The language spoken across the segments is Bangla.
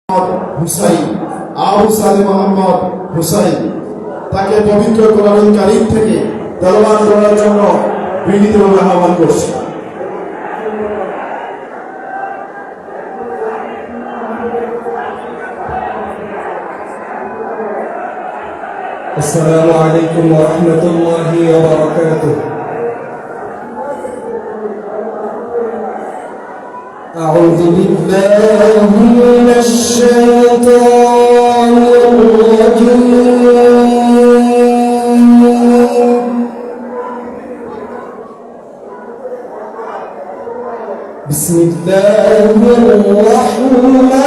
হুসাইন আবু সালে মোহাম্মদ হুসাইন তাকে পবিত্র কোরআনুল কারীম থেকে তেলাওয়াত করার জন্য বিনীতভাবে আহ্বান করছি। السلام عليكم ورحمة الله وبركاته. أعوذ بالله من الشيطان الرجيم. بسم الله الرحمن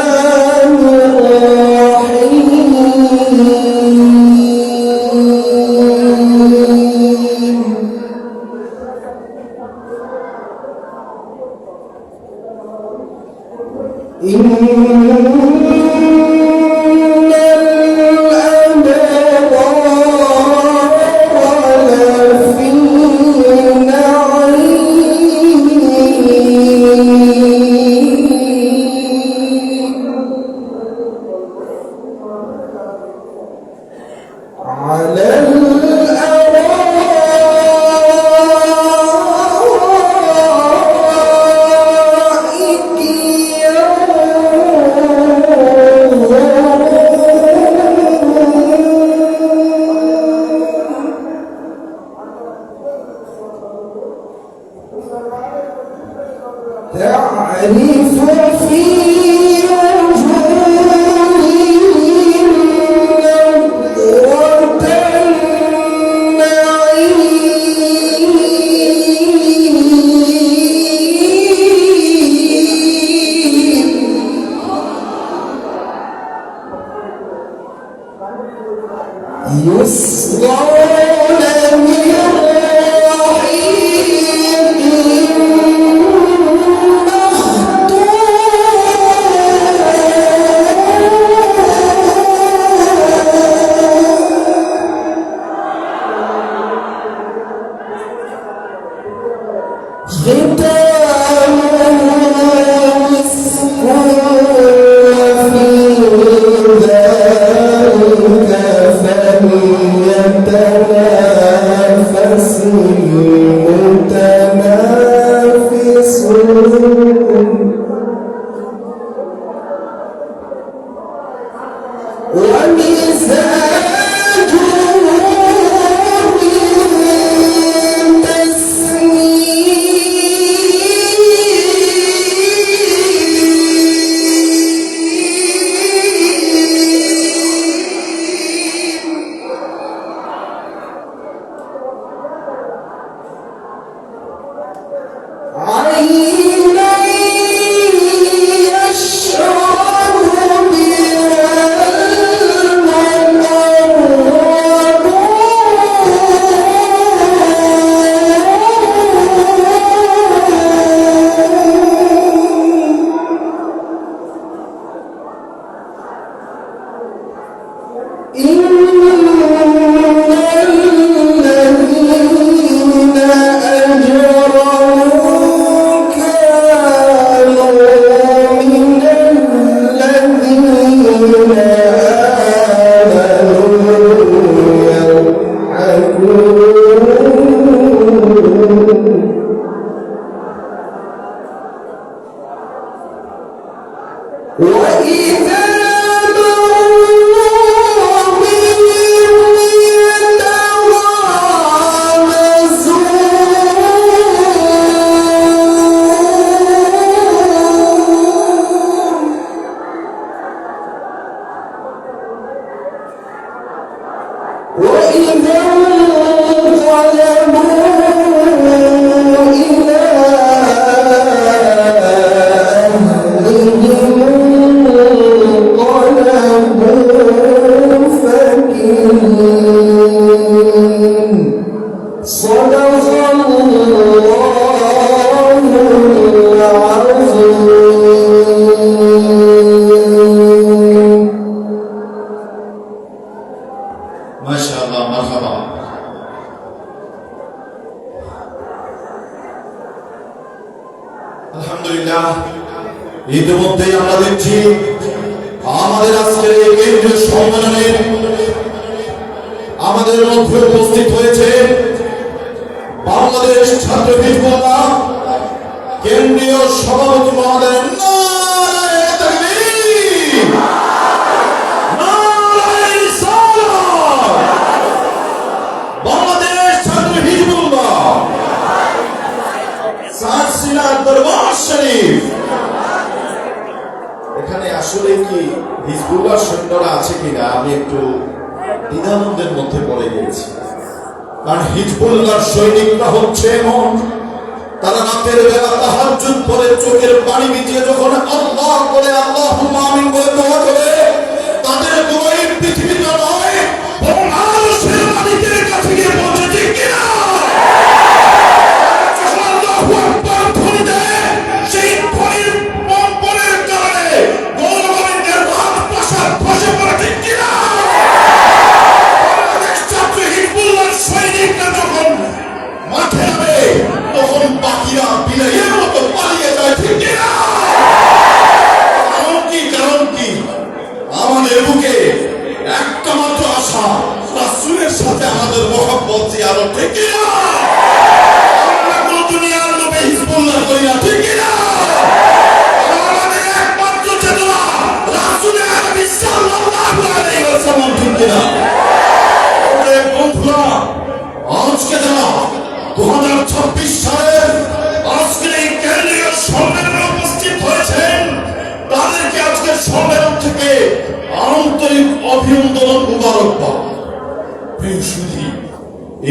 إن الأبرار لفي نعيم على تعرف في وجوههم نضرة النعيم يسقون من মাশাআল্লাহ মারহাবা। আলহামদুলিল্লাহ, ইতিমধ্যে আমরা দেখছি আমাদের আজকের এই কেন্দ্রীয় সম্মেলনে আমাদের মধ্যে উপস্থিত হয়েছে বাংলাদেশ ছাত্র হিজবুল্লাহ কেন্দ্রীয় সভাপতি মহোদয় নারায়ে তাকবীর, নারায়ে রিসালাত, বাংলাদেশ ছাত্র হিজবুল্লাহ সারসিনার দরবার শরীফ। এখানে আসলে কি হিজবুল্লাহ সৈন্যরা আছে কিনা আমি একটু দ্বিধাদ্বন্দ্বের মধ্যে পড়ে গিয়েছি। কারণ হিজবুল্লাহর সৈনিকরা হচ্ছে এমন, তারা রাতের বেলা তাহাজ্জুদ পড়ে চোখের পানি ভিজিয়ে যখন আল্লাহ বলে আল্লাহুম্মা আমিন বলে দোয়া করে, তাদের দোয়াই পৃথিবীতে নয় বরং আরশের মালিকের কাছে গিয়ে পৌঁছে, ঠিক কিনা? আল্লাহু আকবার ধ্বনি দেয়, সেই ধ্বনির কম্পনের কারণে গৌরবঙ্গের রাজপ্রাসাদ ধসে পড়ে, ঠিক কিনা? বাংলাদেশ ছাত্র হিজবুল্লাহর সৈনিকরা যখন মাঠে নামে তখন বাকিরা বিলাইয়ের মতো পালিয়ে যায়, ঠিক কিনা? কারণ কি? কারণ কি? আমাদের বুকে একটা মাত্র আশা, রাসূলের সাথে আমাদের মহব্বত জিয়ারত, ঠিক কিনা? আমরা কোন দুনিয়ার লোভে হিজবুল্লাহ করি না, ঠিক কিনা? আমাদের একমাত্র চেতনা রাসূলের আরবি সাল্লাল্লাহু আলাইহি ওয়াসাল্লাম, ঠিক কিনা? ওরে বন্ধুরা, আজকে যারা 2026 সালের আজকের এই কেন্দ্রীয় সম্মেলনে উপস্থিত হয়েছেন, তাদেরকে আজকের সম্মেলন থেকে আন্তরিক অভিনন্দন, মুবারকবাদ। প্রিয়সুধী,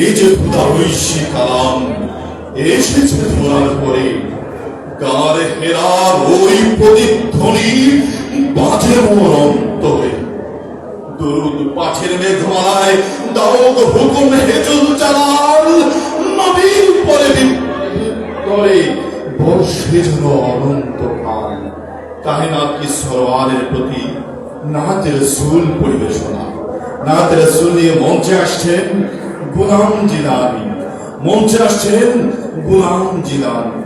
এই যে খুদা ঐশী কালাম এসেছে ধরার পরে, গারে হেরার ওই প্রতিধ্বনি বাজে মোর অন্তরে। দরুদ পাঠের মেঘমালায় দাও গো হুকুম হেজুল জালাল, নবীর পরে করে বর্ষে যেন অনন্তকাল। কায়নাত কি সরওয়ারের প্রতি নাতে রাসূল পরিবেশনা। নাতে রাসূল নিয়ে মঞ্চে আসছেন গোলাম জিলানী, মঞ্চে আসছেন গোলাম জিলানী।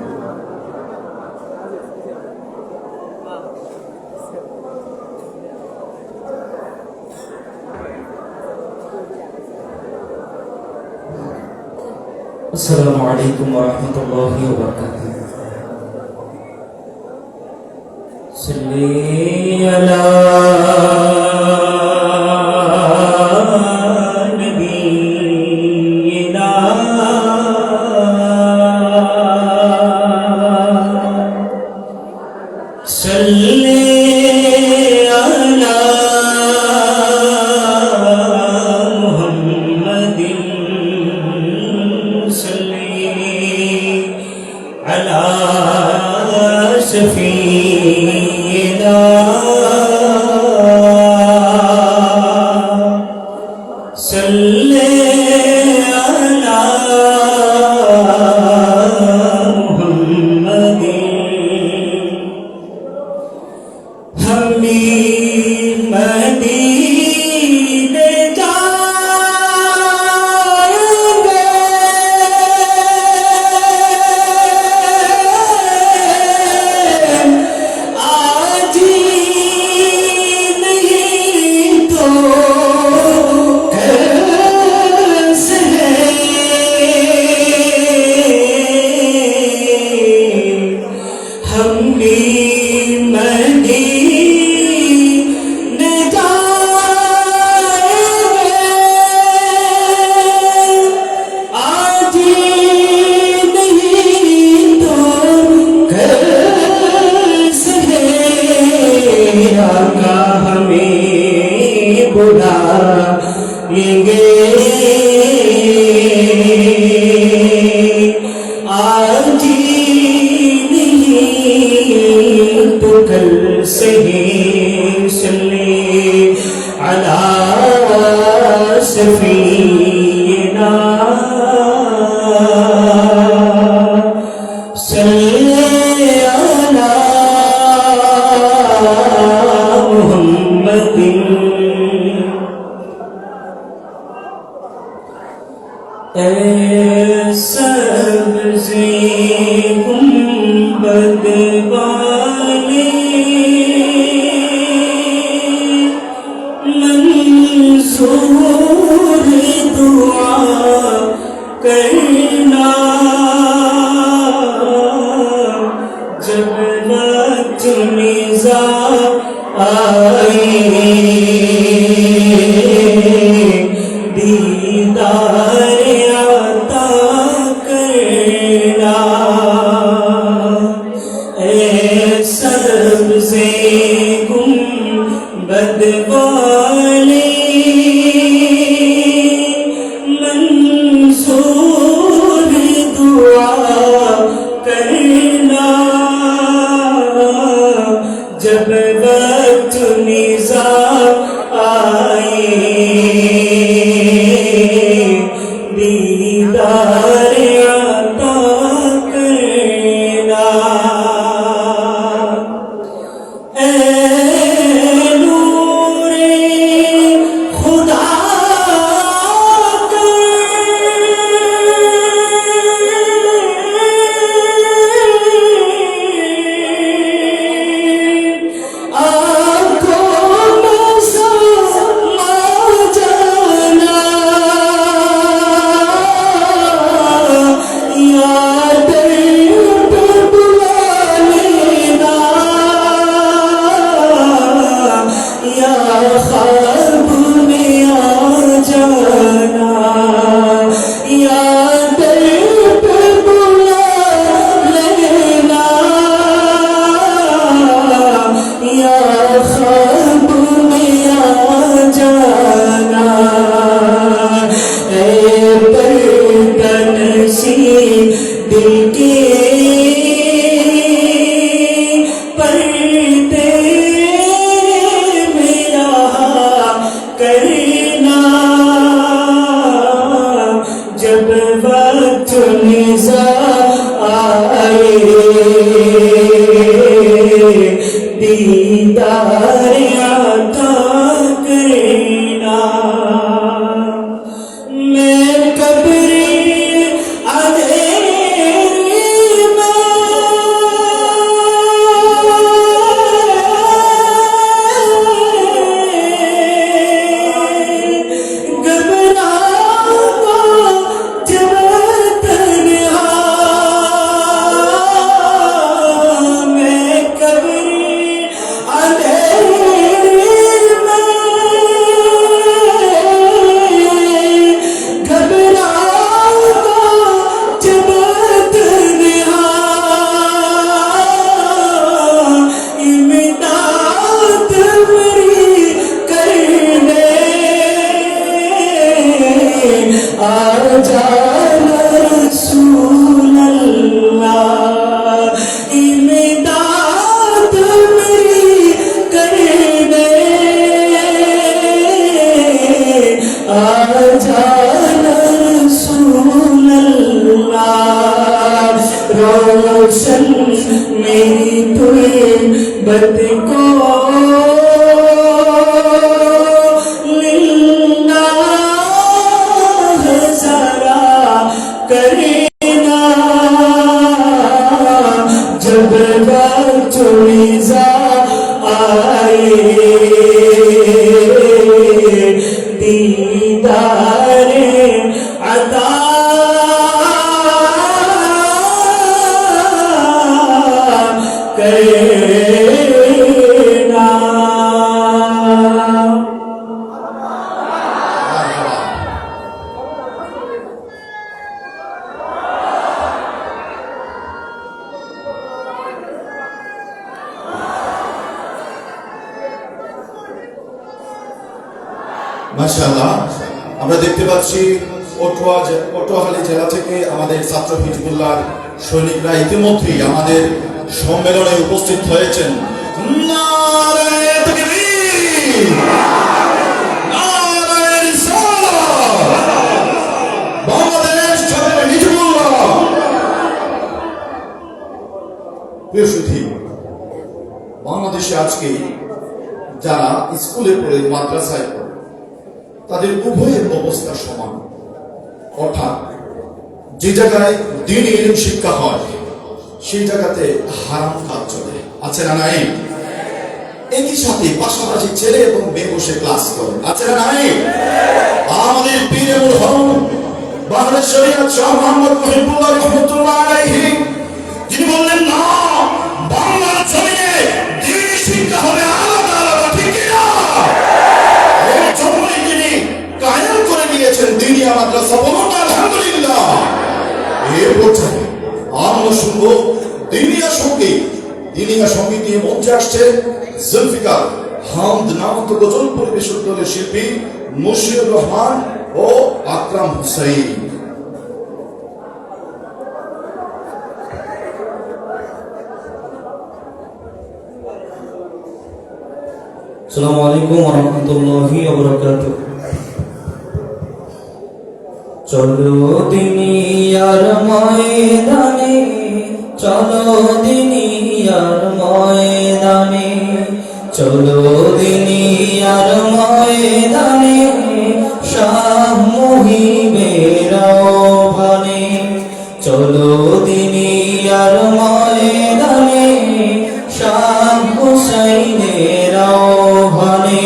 السلام عليكم ورحمة الله وبركاته. صلي على نبينا صلي على محمد على سفينا صلي على محمد हमें मदीने जाएंगे, आज ही नहीं तो कैसे हम भी मदीने जाएंगे, आज ही नहीं तो कैसे आका हमें बुलाएंगे, आज ही नहीं तो कल से ही सल्ली अला सफीना सल्ली अला मुहम्मदिन। सबसे गुंबद वाले मंसूर दुआ करना जब वक्त निज़ा आए दीदार आता करना ए सबसे गुंबद वाले मंसूर दुआ करना जब वक्त निज़ा आए दीदार आता करना ऐ नूरे खुदा दिल के पर्दे मेरा करना जब वक्त निज़ा आए दीदार आता करना मैं कब्र आजाना रसूल अल्लाह इमदाद मेरी कर दे आजाना रसूल अल्लाह रोशन मेरी तुल्बत को करना जब वक्त निज़ा आए दीदार अता करना মাশাআল্লাহ আমরা দেখতে পাচ্ছি পটুয়াখালী জেলা থেকে আমাদের ছাত্র হিজবুল্লাহর সৈনিকরা ইতিমধ্যেই আমাদের সম্মেলনে উপস্থিত হয়েছেন। নারায়ে তাকবীর, নারায়ে রিসালাত, বাংলাদেশ ছাত্র হিজবুল্লাহ। প্রিয় সুধী, বাংলাদেশে আজকে যারা স্কুলে পড়ে মাদ্রাসায় পড়ে তাদের উভয়ের অবস্থা সমান, অর্থাৎ যে জায়গায় দ্বীনি ইলম শিক্ষা হয় সেই জায়গাতে হারাম কাজ চলে, আছে না নাই? একই সাথে পাশাপাশি ছেলে এবং মেয়ে বসে ক্লাস করে, আছে না নাই? আমাদের পীরে মুরহম বাংলাদেশ শরীয়ত শাহ মোহাম্মদ মহিবুল্লাহ রহমাতুল্লাহ আলাইহি যিনি বললেন না, বাংলার জমিনে দ্বীনি শিক্ষা হবে আলাদা আলাদা, ঠিক কি না? এই জন্যই তিনি কায়েম করে দিয়েছেন দ্বীনিয়া মাদ্রাসা। বলুন আলহামদুলিল্লাহ। এর পর্যায়ে আমরা শুনবো দ্বীনিয়া সঙ্গীত নিয়ে মঞ্চে আসছে জুলফিকার হামদ নামক গজল পরিবেশন দলের শিল্পী মুশিউর রহমান ও আকরাম হুসাইন। আসসালামু আলাইকুম ওয়া রাহমাতুল্লাহি ওয়া বারাকাতুহু। চলো দুনিয়ার ময়দানে, চলো দুনিয়ার ময়দানে, চলো দুনিয়ার ময়দানে, শাহ মুহিবের আহ্বানে, চলো দুনিয়ার ময়দানে, শাহ হুসাইনের আহ্বানে।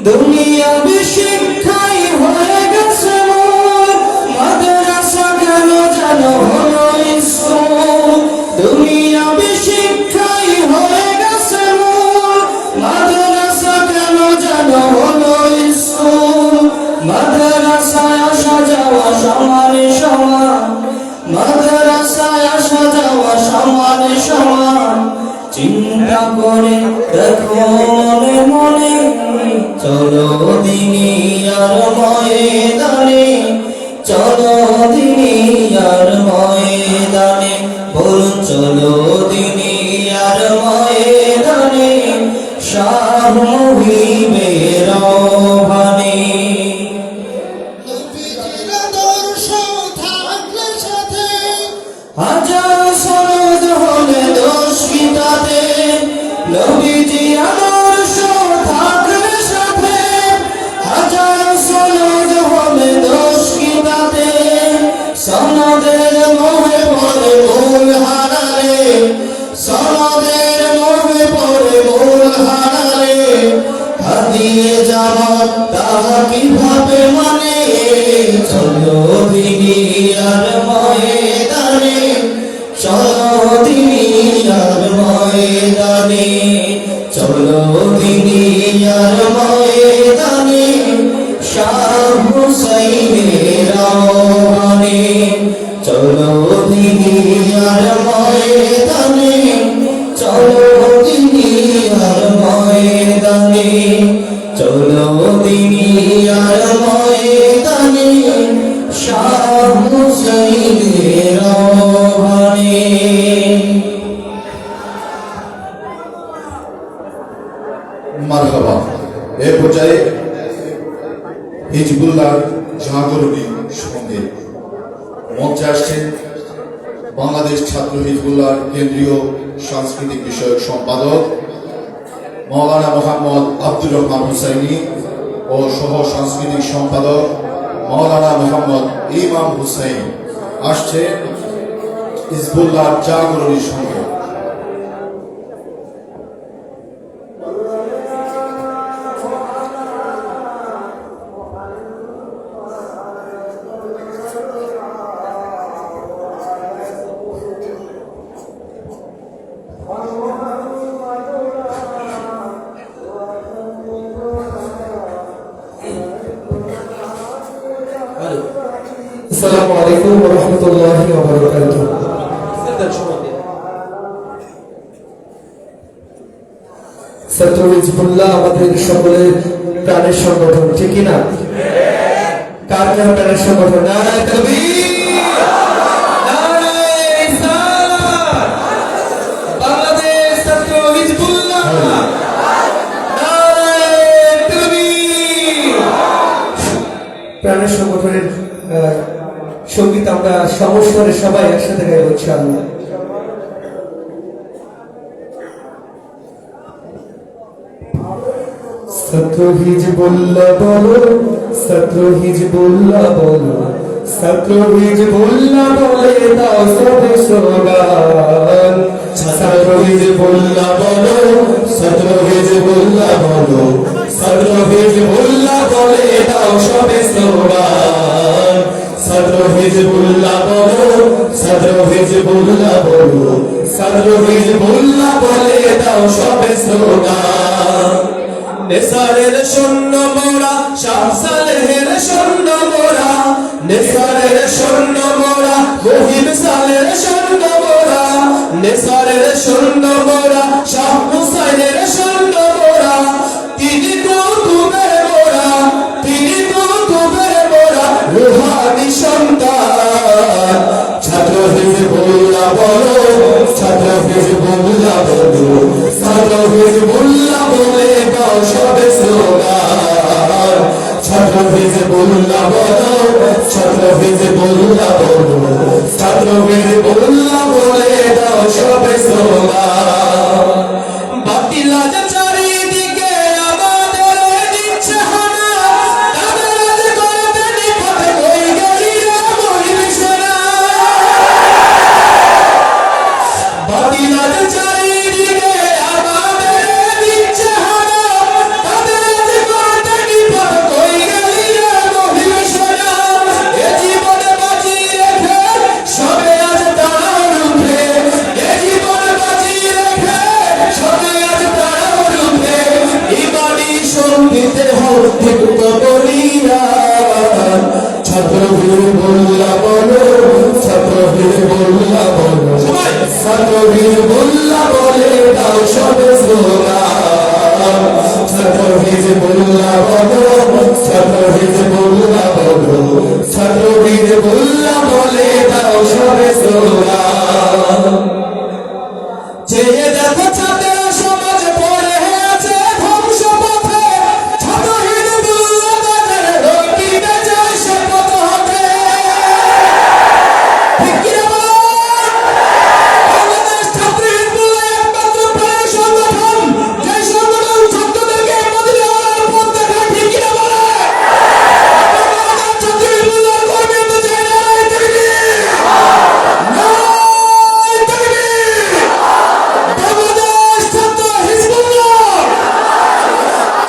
দুনিয়াবি শিক্ষাই হয়ে গেছে মোর, মাদ্রাসা কেন জানো হলো স্কুল। দুনিয়াবি শিক্ষাই হয়ে গেছে মোর, মাদ্রাসা কেন জানো হলো স্কুল। মাদ্রাসায় আসা যাওয়া সমান সমান, মাদ্রাসায় আসা যাওয়া সমান সমান। চিন্তা করে দেখো মনে মনে, চলো দুনিয়ার ময়দানে, চলো দুনিয়ার ময়দানে, বলুন চলো দুনিয়ার ময়দানে, শাহ মুহিবের আহ্বানে। হাজার সনদ হলে দোষ কি তাতে, নবীজি আদর্শ থাকলে সাথে। হাজার সনদ হলে দোষ কি তাতে, সনদের মোহে পড়ে মূল হারালে, সনদের মোহে পড়ে মূল হারালে। হারিয়ে যাওয়ার তাহা কিভাবে মানে, চলো দুনিয়ার ময়দানে, চলো দুনিয়ার ময়দানে, চলো দুনিয়ার ময়দানে, শাহ হুসাইনের আহ্বানে, চলো দুনিয়ার ময়দানে, চলো দুনিয়ার ময়দানে, চলো দুনিয়ার ময়দানে, শাহ হুসাইনের আহ্বানে। মারহাবা। এই পর্যায়ে হিজবুল্লাহ জাগরণী সঙ্গে মঞ্চে আসছেন বাংলাদেশ ছাত্র হিজবুল্লাহ কেন্দ্রীয় সাংস্কৃতিক বিষয়ক সম্পাদক মাওলানা মোহাম্মদ আব্দুর রহমান হুসাইনি ও সহ সাংস্কৃতিক সম্পাদক মাওলানা মোহাম্মদ ইমাম হুসাইন আসছে হিজবুল্লাহ জাগরণীর সঙ্গে। আসসালামু আলাইকুম ওয়া রাহমাতুল্লাহি ওয়া বারাকাতুহু। ছাত্র হিজবুল্লাহ আমাদের সকলের প্রাণের সংগঠন, ঠিক না? কার কার প্রাণের সংগঠন? নারায়ে তাকবীর, নারায়ে ইসলাম। বাংলাদেশ ছাত্র হিজবুল্লাহ, নারায়ে তাকবীর। প্রাণের সংগঠনের সঙ্গীত আমরা সমস্বরে সবাই একসাথে গাইব ইনশাআল্লাহ। ছাত্র হিজবুল্লাহ বলো, ছাত্র হিজবুল্লাহ বলো, ছাত্র হিজবুল্লাহ বলে দাও সবে স্লোগান। ছাত্র হিজবুল্লাহ বলো, ছাত্র হিজবুল্লাহ বলো, ছাত্র হিজবুল্লাহ বলে দাও সবে স্লোগান। ছাত্র হিজবুল্লাহ বলো, ছাত্র হিজবুল্লাহ বলো, ছাত্র হিজবুল্লাহ বলে দাও সবে স্লোগান। নেসারের সৈন্য মোরা, শাহ সালেহের সৈন্য মোরা, নেসারের সৈন্য মোরা, মহিম সালের সৈন্য মোরা, নেসারের সৈন্য মোরা, শাহ হুসাইনের সৈন্য মোরা, তিনি কুতুবের মোরা, তিনি কুতুবের মোরা, রুহানি সন্তান। ছাত্র হিজবুল্লাহ বলো, ছাত্র হিজবুল্লাহ বলো, ছাত্র হিজবুল্লাহ বলে দাও সবে স্লোগান। ছাত্র হিজবুল্লাহ বলো, ছাত্র হিজবুল্লাহ বলো, ছাত্র হিজবুল্লাহ বলে দাও সবে স্লোগান। বাতিল আজ চারিদিকে আমাদের দিচ্ছে হানা, তাদের আজ করতে নিপাত হয়ে গেলি রে মহিম সোনা। বাতিল আজ চারিদিকে আমাদের দিচ্ছে হানা, তাদের আজ করতে নিপাত হয়ে গেলি রে মহিম সোনা। এ জীবন বাজি রেখে সবে আজ তারার উঠে, এ জীবন বাজি রেখে সবে আজ তারার উঠে, ইমানি শক্তিতে হোক দীপ্ত বলিয়ান। ছাত্র হিজবুল্লাহ বলো, ছাত্র হিজবুল্লাহ বলো, ছাত্র হিজবুল্লাহ বলে দাও সবে স্লোগান। ছাত্র হিজবুল্লাহ বলো, ছাত্র হিজবুল্লাহ বলো, ছাত্র হিজবুল্লাহ বলে দাও সবে স্লোগান। চেয়ে দেখো ছাত্র সমাজ পড়ে আছে ধ্বংস পথে, ছাত্র হিজবুল্লাহ তাদের রক্তিতে যায় সে পথ হাতে। ঠিক কি না বলো? বাংলাদেশ ছাত্র হিজবুল্লাহ একমাত্র প্রায় সংগঠন, যে সংগঠন ছাত্রদেরকে মদিনার পথ দেখায়। ঠিক কি না বলে? বাংলাদেশ ছাত্র হিজবুল্লাহ কর্মী তো চাই না তাকবীর, নারায়ে তাকবীর। বাংলাদেশ ছাত্র হিজবুল্লাহ।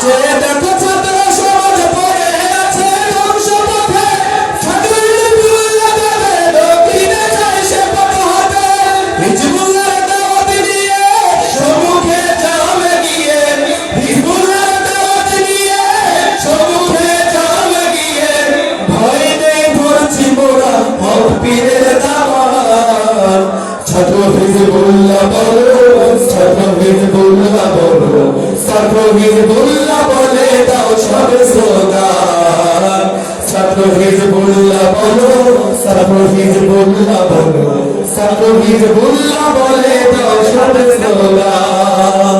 চেয়ে দেখো ছাত্র সমাজ পড়ে আছে ধ্বংস পথে, ছাত্র হিজবুল্লাহ তাদের রক্তিতে যায় সে পথ হাতে। হিজবুল্লাহর দাওয়াত নিয়ে সম্মুখে যাবে গিয়ে, হিজবুল্লাহর দাওয়াত নিয়ে সম্মুখে যাবে গিয়ে, ভয় নেই ধরছি মোরা হক পীরের দাওয়াত। ছাত্র হিজবুল্লাহ বলো, ছাত্র হিজবুল্লাহ বলো, ছাত্র হিজবুল্লাহ বলে দাও সবে স্লোগান। ছাত্র হিজবুল্লাহ বলো, ছাত্র হিজবুল্লাহ বলো, ছাত্র হিজবুল্লাহ বলে দাও সবে স্লোগান।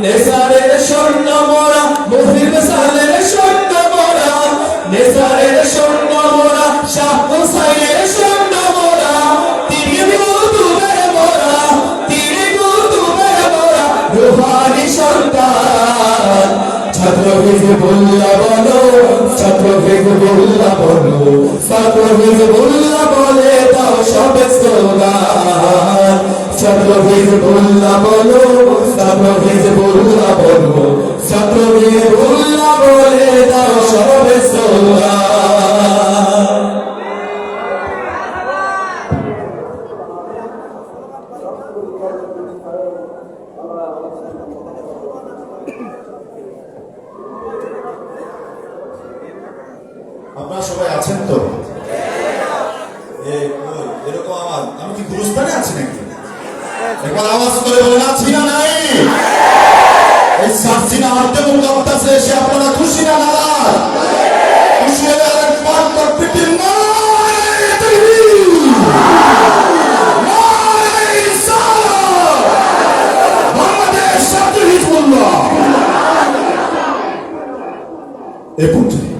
নেসারের সৈন্য মোরা, মহিম সালের সৈন্য মোরা, নেসারের সৈন্য মোরা, শাহ হুসাইনের সৈন্য মোরা, তিনি কুতুবের মোরা, তিনি কুতুবের মোরা, রুহানি সন্তান। ছাত্র হিজবুল্লাহ বলো, ছাত্র হিজবুল্লাহ বলো, ছাত্র হিজবুল্লাহ বলে দাও সবে স্লোগান। ছাত্র হিজবুল্লাহ বলো, ছাত্র হিজবুল্লাহ বলো, ছাত্র হিজবুল্লাহ বলে দাও সবে স্লোগান। আপনারা সবাই আছেন তো? এরকম আওয়াজ, আমি কি গুরুস্থানে আছি নাকি? একবার আওয়াজ করে বলেন আছি না নাই? এই সার্সিনা হাতে মুক্তাছে, সে আপনারা খুশি না নারাজ? খুশি হলে আরেকবার তাকবীর, নারায়ে তাকবীর, নারায়ে রিসালাত। বাংলাদেশ ছাত্র হিজবুল্লাহ। এ পর্যায়ে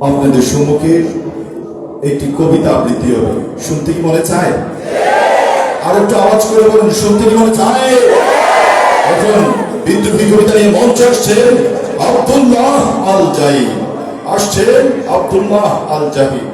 আপনাদের সম্মুখে একটি কবিতা আবৃত্তি হবে। শুনতে কি মনে চায়? আর একটু আওয়াজ করে বলুন, শুনতে কি মনে চায়? এখন বিদ্রোহী কবিতা নিয়ে মঞ্চে আসছেন আব্দুল্লাহ আল জাহিদ। আসছেন আব্দুল্লাহ আল জাহিদ।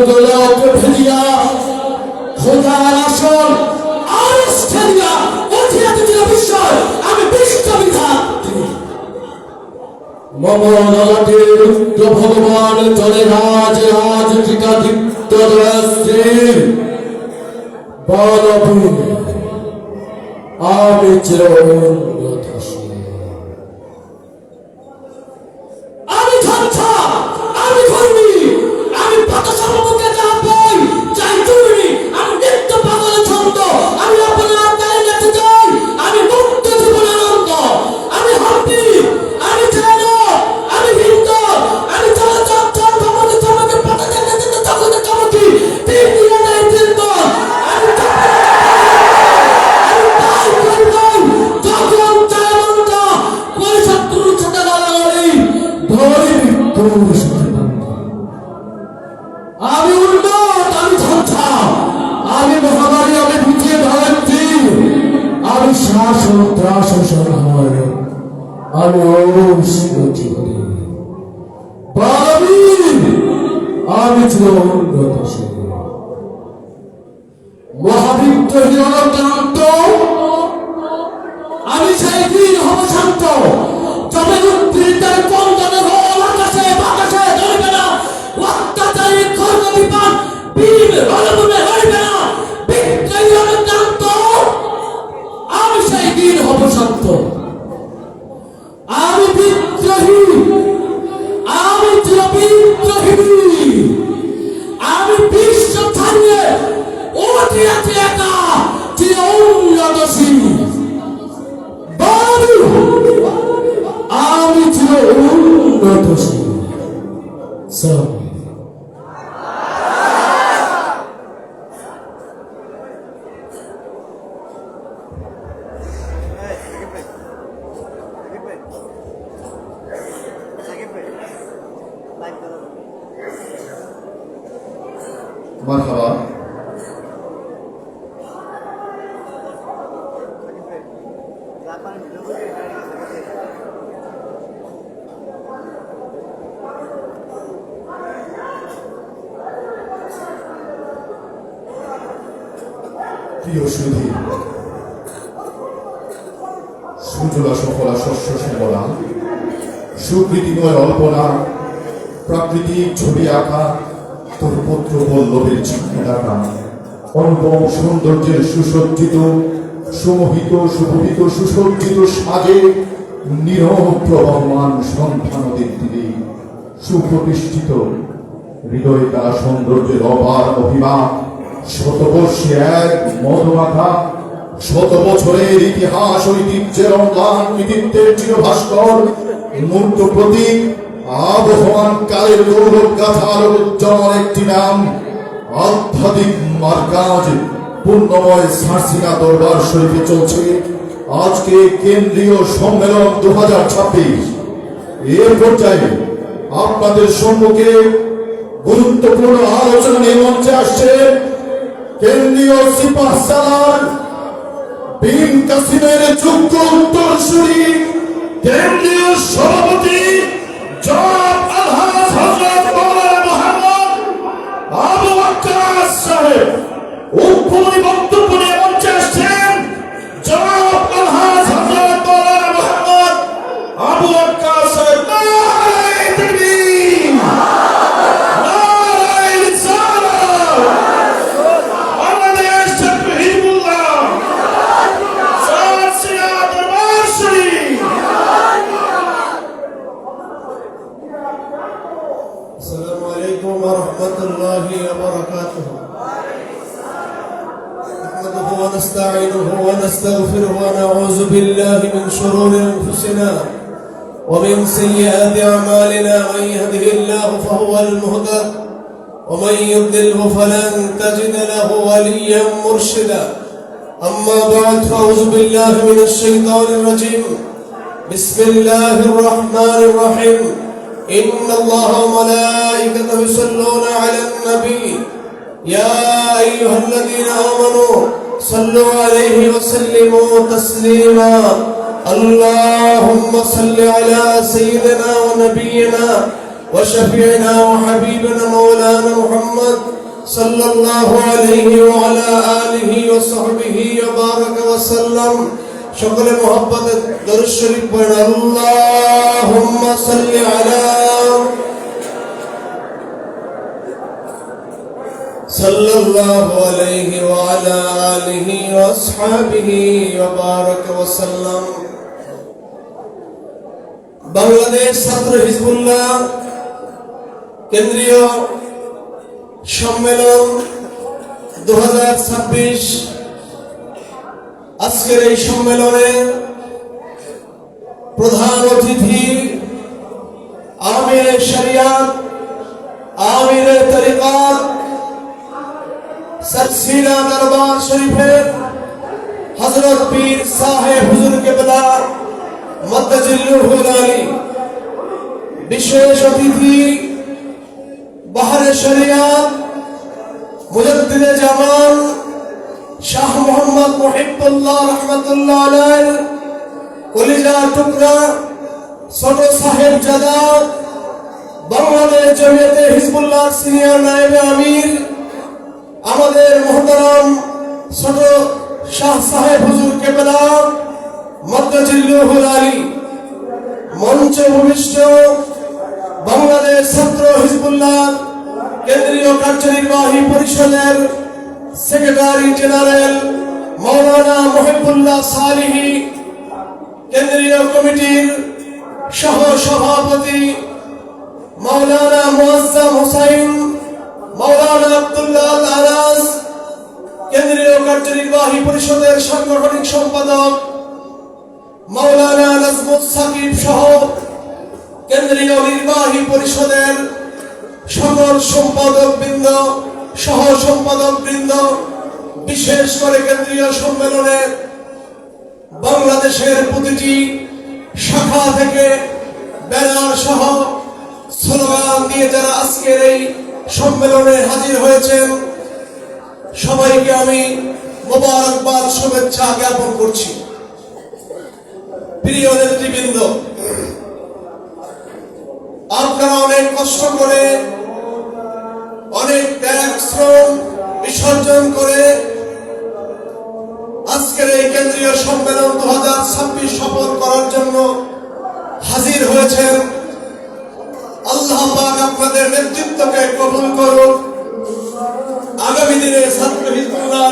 দুলক ভেজিয়া খোদার আসল আর অস্ট্রেলিয়া অধিরাজ্য ছিল বিস্ময় আমি বিশ্ববিধান মম ললাটে রুদ্র ভগবান চলে রাজ রাজ টিকাদিত্য দয়াশ্রীর বলবীর আমি চিরঞ্জীব আমি ঝঞ্ঝা আমি ধর্মী আমি বাতাসা মুখে যা বই চাই চুরি আমি নিত্য পাগল ছন্দ আমি আপনার গায়ে নাচতে চাই আমি মুক্ত জীবন আনন্দ আমি হাম্পি আমি জৈন আমি হিন্দু আমি চলচ্চিত্র তোমাকে তোমাকে পাতা দেখতে দেখতে জগতে চমকি তিন দিনে নাই তিন দল আমি তাই করবই যখন চাই মন্দ পরিশত্রু ছেদা লাগালি ধরি বিদ্যুর আমি উন্নত আমি ঝঞ্ঝা আমি মহামারী আমি বুঝিয়ে ধরাচ্ছি আমি শ্বাস ও ত্রাস ও সংহার আমি জীবনী আমি ছিল উন্নত মহাবিদ্রোহী অনক্রান্ত আমি সেই বীর হব শান্ত জমের উদ্বৃত্তের কন্দনে রোল আকাশে বাতাসে ধরবে না অত্যাচারী কর্ম বিপাক বীর রণভূমে হইবে না বিদ্রোহী অনক্রান্ত আমি সেই বীর হব শান্ত আমি বিদ্রোহী আমি চির বিদ্রোহী আমি বিশ্ব ছাড়িয়ে ওঠে আছে একা চির উন্নতশীল আমি চির উন্নতশীল মারহাবা। প্রিয় সুধী, সুজলা সফলা শস্য শ্যামলা সুকৃতিময় অল্পনা প্রাকৃতিক ছবি আঁকা তোর পুত্র বল্লভের চিহ্নে ডাকা অনুপম সৌন্দর্যের সুসজ্জিত সুমোহিত সুভূষিত সুসজ্জিত সাজে নিরহ প্রবহমান সন্ধ্যা নদীর তীরে সুপ্রতিষ্ঠিত হৃদয় তারা সৌন্দর্যের অপার অভিমান শতবর্ষে এক মধুমাখা শত বছরের ইতিহাস ঐতিহ্যের অম্লান কৃতিত্বের চিরভাস্কর মূর্ত প্রতীক আবহমান কালের গৌরব গাথার উজ্জ্বল একটি নাম আধ্যাত্মিক মার্কাজ পূর্ণময় সারসিনা দরবার শরীফে চলছে আজকে কেন্দ্রীয় সম্মেলন 2026। এর পর্যায়ে আপনাদের সম্মুখে গুরুত্বপূর্ণ আলোচনা নিয়ে মঞ্চে আসছে কেন্দ্রীয় সিপাহ সালার বিন কাসিমের যোগ্য উত্তরসূরি কেন্দ্রীয় সভাপতি জনাব আলহাজ হযরত মাওলানা মুহাম্মদ আবু ওয়াক্কাস সাহেব। উদ্বোধনী বক্তব্য নিয়ে মঞ্চে আসছেন জনাব আলহাজ হযরত মাওলানা মুহাম্মদ আবু ওয়াক্কাস সাহেব। নারায়ে তাকবীর, নারায়ে রিসালাত, বাংলাদেশ ছাত্র হিজবুল্লাহ, সারসিনা দরবার শরীফ। السلام عليكم ورحمة الله وبركاته. نحمده ونستعينه ونستغفره ونعوذ بالله من شرور أنفسنا ومن سيئات أعمالنا. من يهده الله فهو المهتد ومن يضلله فلن تجد له وليا مرشدا. أما بعد فأعوذ بالله من الشيطان الرجيم. بسم الله الرحمن الرحيم. إن الله وملائكته يصلون على النبي يا أيها الذين آمنوا صلوا عليه وسلموا تسليما. اللهم صل على سيدنا ونبينا وشفيعنا وحبيبنا مولانا محمد صلى الله عليه وعلى آله وصحبه وبارك وسلم شكر محبت درود شريف پڑھ اللهم صل على صلى الله عليه وعلى آله وأصحابه وبارك وسلم বাংলাদেশ ছাত্র হিজবুল্লাহ কেন্দ্রীয় সম্মেলন 2026 আজকের এই সম্মেলনে প্রধান অতিথি আমির শরিয়াত আমির তরিকাত सरसीना दरबार शरीफের हजरत पीर साहेब हुजूर केबला मद्दजिल्लुहुल आली विशेष अतिथि बाहरे शरियत मुजद्दिदे জামান শাহ মোহাম্মদ মুহিবুল্লাহ রাহমাতুল্লাহ আলাইহি কলিজা টুকরা ছোট সাহেবজাদা বাংলাদেশ জমিয়তে হিজবুল্লাহ সিনিয়র নায়েবে আমির আমাদের মুহতারাম ছোট শাহ সাহেব হুজুর কেবলা মদ্দজিল্লুহুল আলী মঞ্চে ভূমিষ্ঠ বাংলাদেশ ছাত্র হিজবুল্লাহ কেন্দ্রীয় কার্যনির্বাহী পরিষদের সেক্রেটারি জেনারেল মাওলানা মুহিবুল্লাহ সালিহি কেন্দ্রীয় কমিটির সহ সভাপতি মাওলানা মুআজ্জাম হোসাইন মাওলানা আব্দুল্লাহ আল-আরাজ কেন্দ্রীয় কার্যনির্বাহী পরিষদের সাংগঠনিক সম্পাদক মাওলানা নাজমুস সাকিব সহ কেন্দ্রীয় নির্বাহী পরিষদের সকল সম্পাদক বৃন্দ সহ সম্পাদক বৃন্দ বিশেষ করে কেন্দ্রীয় সম্মেলনে বাংলাদেশের প্রতিটি শাখা থেকে ব্যানার সহ স্লোগান দিয়ে যারা আজকের এই সম্মেলনে হাজির হয়েছেন সবাইকে আমি মোবারকবাদ শুভেচ্ছা জ্ঞাপন করছি। প্রিয় নেতৃবৃন্দ, আপনারা অনেক কষ্ট করে অনেক ত্যাগ শ্রম বিসর্জন করে আজকের এই কেন্দ্রীয় সম্মেলন 2026 সফল করার জন্য হাজির হয়েছেন। আল্লাহ পাক আপনাদের নেতৃত্বকে কবুল করুন। আগামী দিনে ছাত্র হিজবুল্লাহ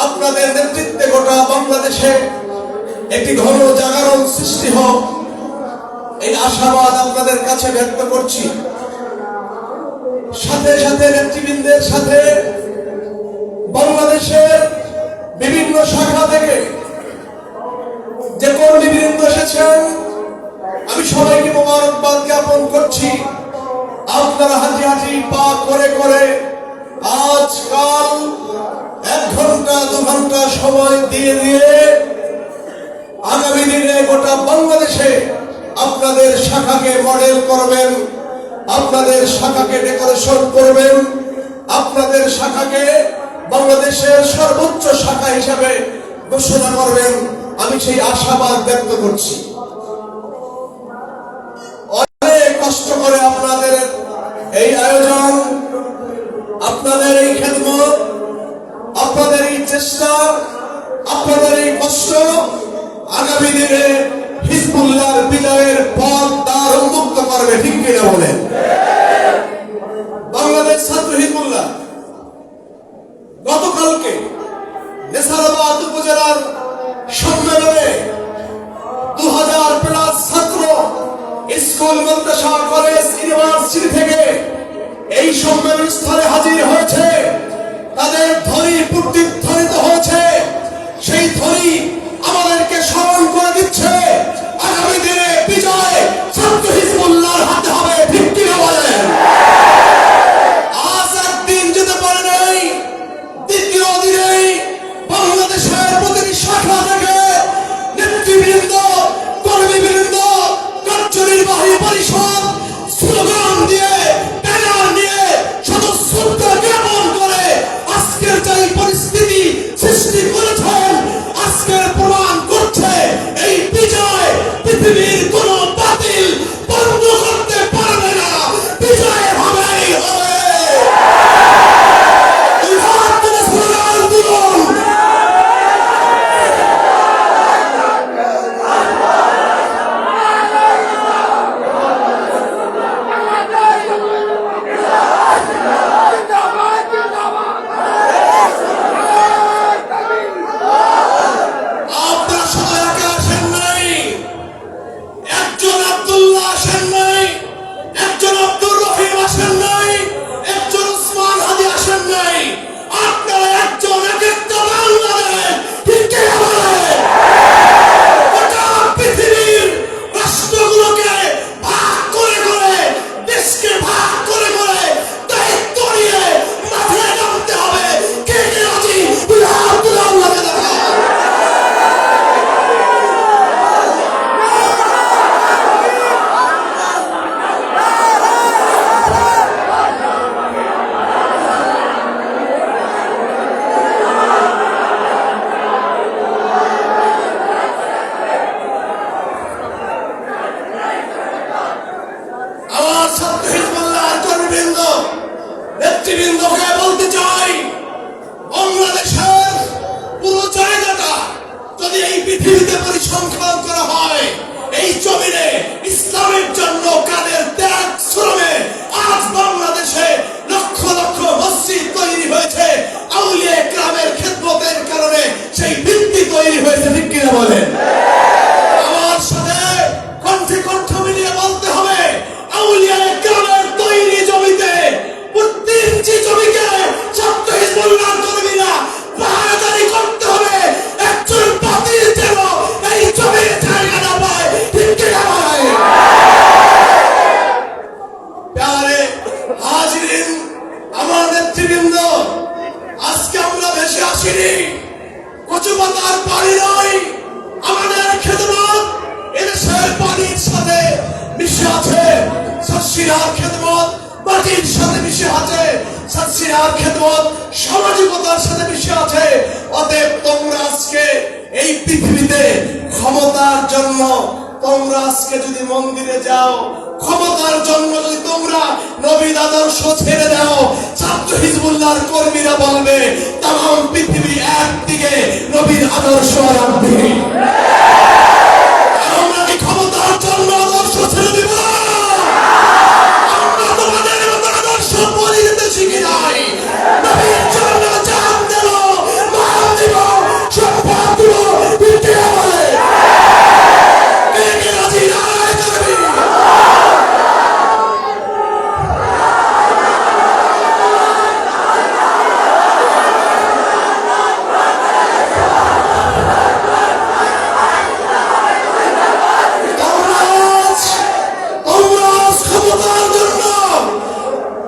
আপনাদের নেতৃত্বে গোটা বাংলাদেশে একটি ঘন জাগরণ সৃষ্টি হোক, এই আশাবাদ আপনাদের কাছে ব্যক্ত করছি। সাথে সাথে নেতৃবৃন্দের সাথে বাংলাদেশের বিভিন্ন শাখা থেকে যে কর্মীবৃন্দ এসেছেন আমি সবাইকে মোবারকবাদ জ্ঞাপন করছি। আপনারা হাঁটি হাঁটি পা করে করে আজকাল 1 ঘন্টা 2 ঘন্টা সময় দিয়ে দিয়ে আগামী দিনে গোটা বাংলাদেশে আপনাদের শাখাকে মডেল করবেন, আপনাদের শাখাকে ডেকোরেশন করবেন, আপনাদের শাখাকে বাংলাদেশের সর্বোচ্চ শাখা হিসাবে ঘোষণা করবেন। আমি সেই আশাবাদ ব্যক্ত করছি। অনেক কষ্ট করে আপনাদের এই আয়োজন, আপনাদের এই খেদমত, আপনাদের এই চেষ্টা, আপনাদের এই কষ্ট আগামী দিনে হিজবুল্লাহর বিজয়ের পথ দ্বার উন্মুক্ত করবে, ঠিক কিনা বলেন? বাংলাদেশ ছাত্র হিজবুল্লাহ গতকালকে নেসারাবাদ উপজেলার সম্মেলনে 2000+ ছাত্র স্কুল, মাদ্রাসা, কলেজ, ইউনিভার্সিটি থেকে এই সম্মেলন স্থলে হাজির হয়েছে। তাদের ধ্বনি প্রতিধ্বনিত হয়েছে। সেই ধ্বনি আমাদেরকে স্মরণ করে দিচ্ছে আগামী দিনে বিজয় ছাত্র হিজবুল্লাহর হাতে হবে, ঠিক কিনা বলেন? আজ একদিন যেতে পারে নাই, দ্বিতীয় দিনেই বাংলাদেশের প্রতিটি শাখা থেকে নেতৃবৃন্দ, কর্মীবৃন্দ, কার্যনির্বাহী পরিষদ স্লোগান দিয়ে, ব্যানার নিয়ে সদস্যতা জ্ঞাপন করে আজকের যে পরিস্থিতি সৃষ্টি করেছেন, আজকের পরিসংখ্যান করা হয়, এই জমিনে ইসলামের জন্য কাদের ত্যাগ শ্রমে আজ বাংলাদেশে লক্ষ লক্ষ মসজিদ তৈরি হয়েছে, আউলিয়া কেরামের খেদমতের কারণে সেই ভিত্তি তৈরি হয়েছে। ঠিক কিনা বলেন? আমার সাথে কণ্ঠে কণ্ঠ মিলিয়ে বলতে হবে, আউলিয়া কেরামের তৈরি জমিতে প্রতি ইঞ্চি জমিকে ছাত্র হিজবুল্লাহর কর্মীরা পাহারাদারি করতে হবে। একজন বাতিল যেন এই জমির জায়গা না পায়। ঠিক কিনা ভাই? প্যারে হাজিরিন, আমার নেতৃবৃন্দ, আজকে আমরা বেশি আসিনি, কচু পাতার পানি নয়। আমাদের খেদমত এদেশের পানির সাথে মিশে আছে, সচ্ছিরার খেদমত মাটির সাথে মিশে আছে, সচ্ছিরার খেদমত সামাজিকতার সাথে মিশে আছে। অতএব তোমরা আজকে এই পৃথিবীতে ক্ষমতার জন্য তোমরা আজকে যদি মন্দিরে যাও, ক্ষমতার জন্য যদি তোমরা নবীর আদর্শ ছেড়ে দাও, ছাত্র হিজবুল্লাহর কর্মীরা বলবে তাম পৃথিবী একদিকে, নবীর আদর্শ আর একদিকে। আমরা কি ক্ষমতার জন্য আদর্শ ছেড়ে দিব না? আমরা তোমাদের মতো আদর্শ বলি যেতে শিখি নাই। নবীর জন্য জান দেব, মাল দিব, সম্পদ দিব। ঠিক কিনা বলে? কে কে রাজি? নারায়ে তাকবীর। ক্ষমতার জন্য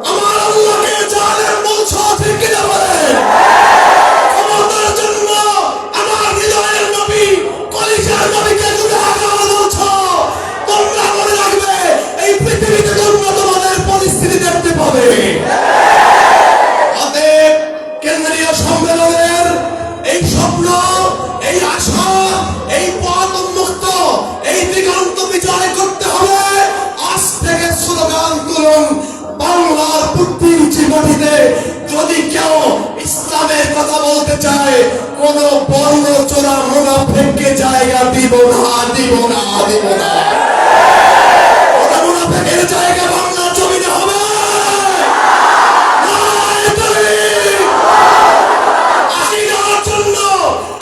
আমার আল্লাহকে জালেম বলছো। ঠিক কিনা বলেন? ক্ষমতার জন্য আমার হৃদয়ের নবী, কলিজার নবীকে গুনাহগার বলছো। তোমরা মনে রাখবে, এই পৃথিবীতে তোমরা তোমাদের পরিস্থিতি দেখতে পাবে। অতএব কেন্দ্রীয় সম্মেলনের এই স্বপ্ন, এই আশা, এই পথ উন্মুক্ত, এই দিগন্ত বিজয় করতে হবে। আজ থেকে স্লোগান তুলুন, বাংলার প্রতি ইঞ্চি মাটিতে যদি কেউ ইসলামের কথা বলতে চায়, কোন বর্ণ চোরা মুনাফিককে জায়গা দিব না, দিব না, দিব না। কোন মুনাফিকের জায়গা বাংলার জমিনে হবে না। নারায়ে তাকবীর। আকিদার জন্য,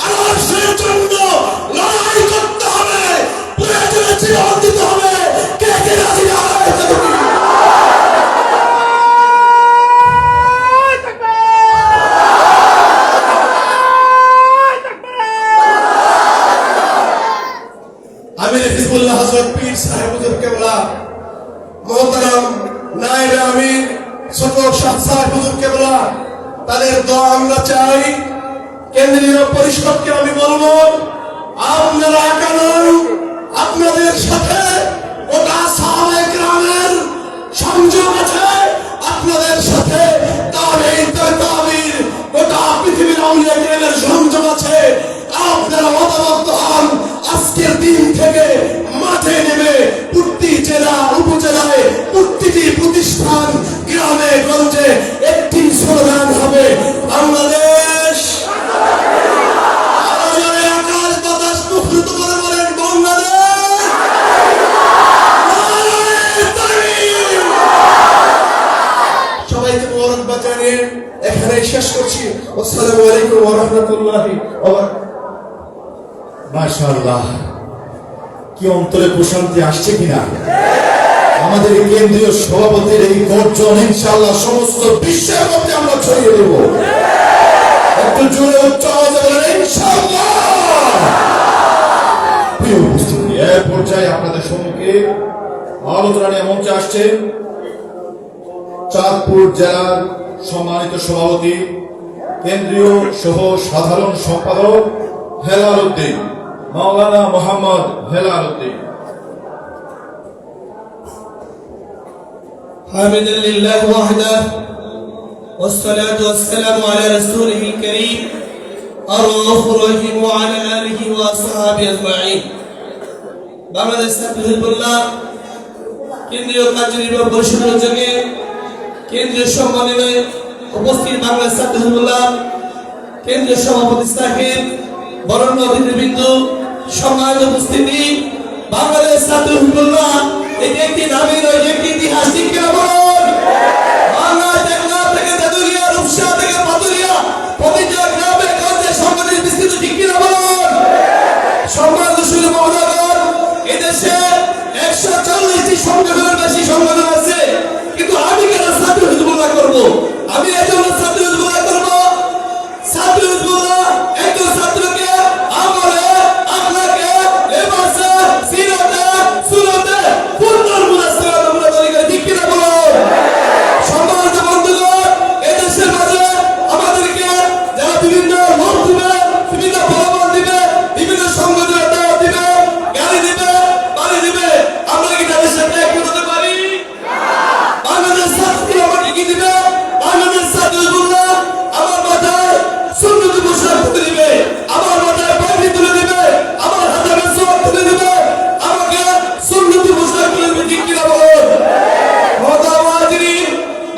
আদর্শের জন্য লড়াই করতে হবে, প্রয়োজনে জীবন দিতে হবে। কে কে রাজি? নারায়ে তাকবীর। আমির হিজবুল্লাহ হযরত পীর সাহেব হুজুর কেবলা, মোহতারাম নায়েবে আমির ছোট শাহ সাহেব হুজুর কেবলা, তাদের দোয়া আমরা চাই। কেন্দ্রীয় পরিষদকে আমি বলবো, আপনারা একা নন, আপনাদের সাথে গোটা সাহাবায়ে কেরামের সংযোগ আছে, আপনাদের সাথে তাবেঈন, তাবেঈর, গোটা পৃথিবীর আউলিয়া কেরামের সংযোগ আছে। আপনারা মতামত হন, আজকের দিন থেকে মাঠে নেমে প্রতি জেলা উপজেলায় প্রতিটি প্রতিষ্ঠান, গ্রামে গঞ্জে একটি স্লোগান হবে, বাংলাদেশ। আরো জোরে আকাশ বাতাস মুখরিত করে বলেন, বাংলাদেশ। নারায়ে তাকবীর। সবাইকে মোবারকবাদ জানিয়ে এখানেই শেষ করছি। আসসালামু আলাইকুম ওয়া রাহমাতুল্লাহি ওয়া বারাকাতুহু। মাশাআল্লাহ, কি অন্তরে প্রশান্তি আসছে কিনা। আমাদের কেন্দ্রীয় সভাপতির এই গর্জন ইনশাআল্লাহ সমস্ত বিশ্বের মধ্যে আমরা ছড়িয়ে দেব। একটু জোরে উচ্চ আওয়াজে বলেন ইনশাআল্লাহ। প্রিয় উপস্থিতি, এই পর্যায়ে আপনাদের সম্মুখে আলোচনা নিয়ে মঞ্চে আসছেন চাঁদপুর জেলার সম্মানিত সভাপতি, কেন্দ্রীয় সহ সাধারণ সম্পাদক হেলাল উদ্দিন, মাওলানা মোহাম্মদ হেলাল উদ্দিন। حامدا لله وحده والصلاة والسلام على رسوله الكريم الرؤوف الرحيم وعلى آله وأصحابه أجمعين। বাংলাদেশ ছাত্র হিজবুল্লাহ কেন্দ্রীয় কার্যনির্বাহী পরিষদের উদ্যোগে কেন্দ্রীয় সম্মেলনে উপস্থিত বাংলাদেশ ছাত্র হিজবুল্লাহ কেন্দ্রীয় সভাপতি সাহেব, বরেণ্য অতিথিবৃন্দ, সম্মানিত উপস্থিতি, বাংলাদেশ ছাত্র হিজবুল্লাহ এটি একটি নামী নয়, এটি একটি ইতিহাস। ঠিক কিনা বলুন? বাংলা টেকনাফ থেকে তেতুলিয়া, রূপসা থেকে পাতুলিয়া, প্রতিটা গ্রামে গঞ্জে সংগঠনের বিস্তৃত। ঠিক কিনা বলুন? সম্মানিত সুধী মহোদয়গণ, এদেশে 140টি সংগঠনের বেশি সংগঠন আছে, কিন্তু আমি কেন ছাত্র হিজবুল্লাহ করবো? আমি এজন্য ছাত্র হিজবুল্লাহ করবো, ছাত্র হিজবুল্লাহ একজন ছাত্রকে আমলে, আখলাকে, লেবাসে, সিরাতে, সুন্নতে পূর্ণ মুনাসিবাত আমরা তৈরি করে। ঠিক কিনা বলুন? সম্মানিত বন্ধুগণ, এদেশের মাঝে আমাদেরকে যারা বিভিন্ন লোক দিবে, বিভিন্ন প্রলোভন দিবে, বিভিন্ন সংগঠনের দাওয়াত দিবে, গাড়ি দিবে, বাড়ি দিবে, আমরা কি তাদের সাথে একমত হতে পারি? বাংলাদেশ ছাত্র আমাকে কি দিবে? বাংলাদেশ ছাত্র হিজবুল্লাহ আমার মাথায় সুন্নতি পোশাক তুলে দিবে, আমার মাথায় পাগড়ি তুলে দিবে, আমার হাতে মেসওয়াক তুলে দিবে, আমাকে সুন্নতি পোশাক তুলে দিবে। ঠিক কিনা বলুন?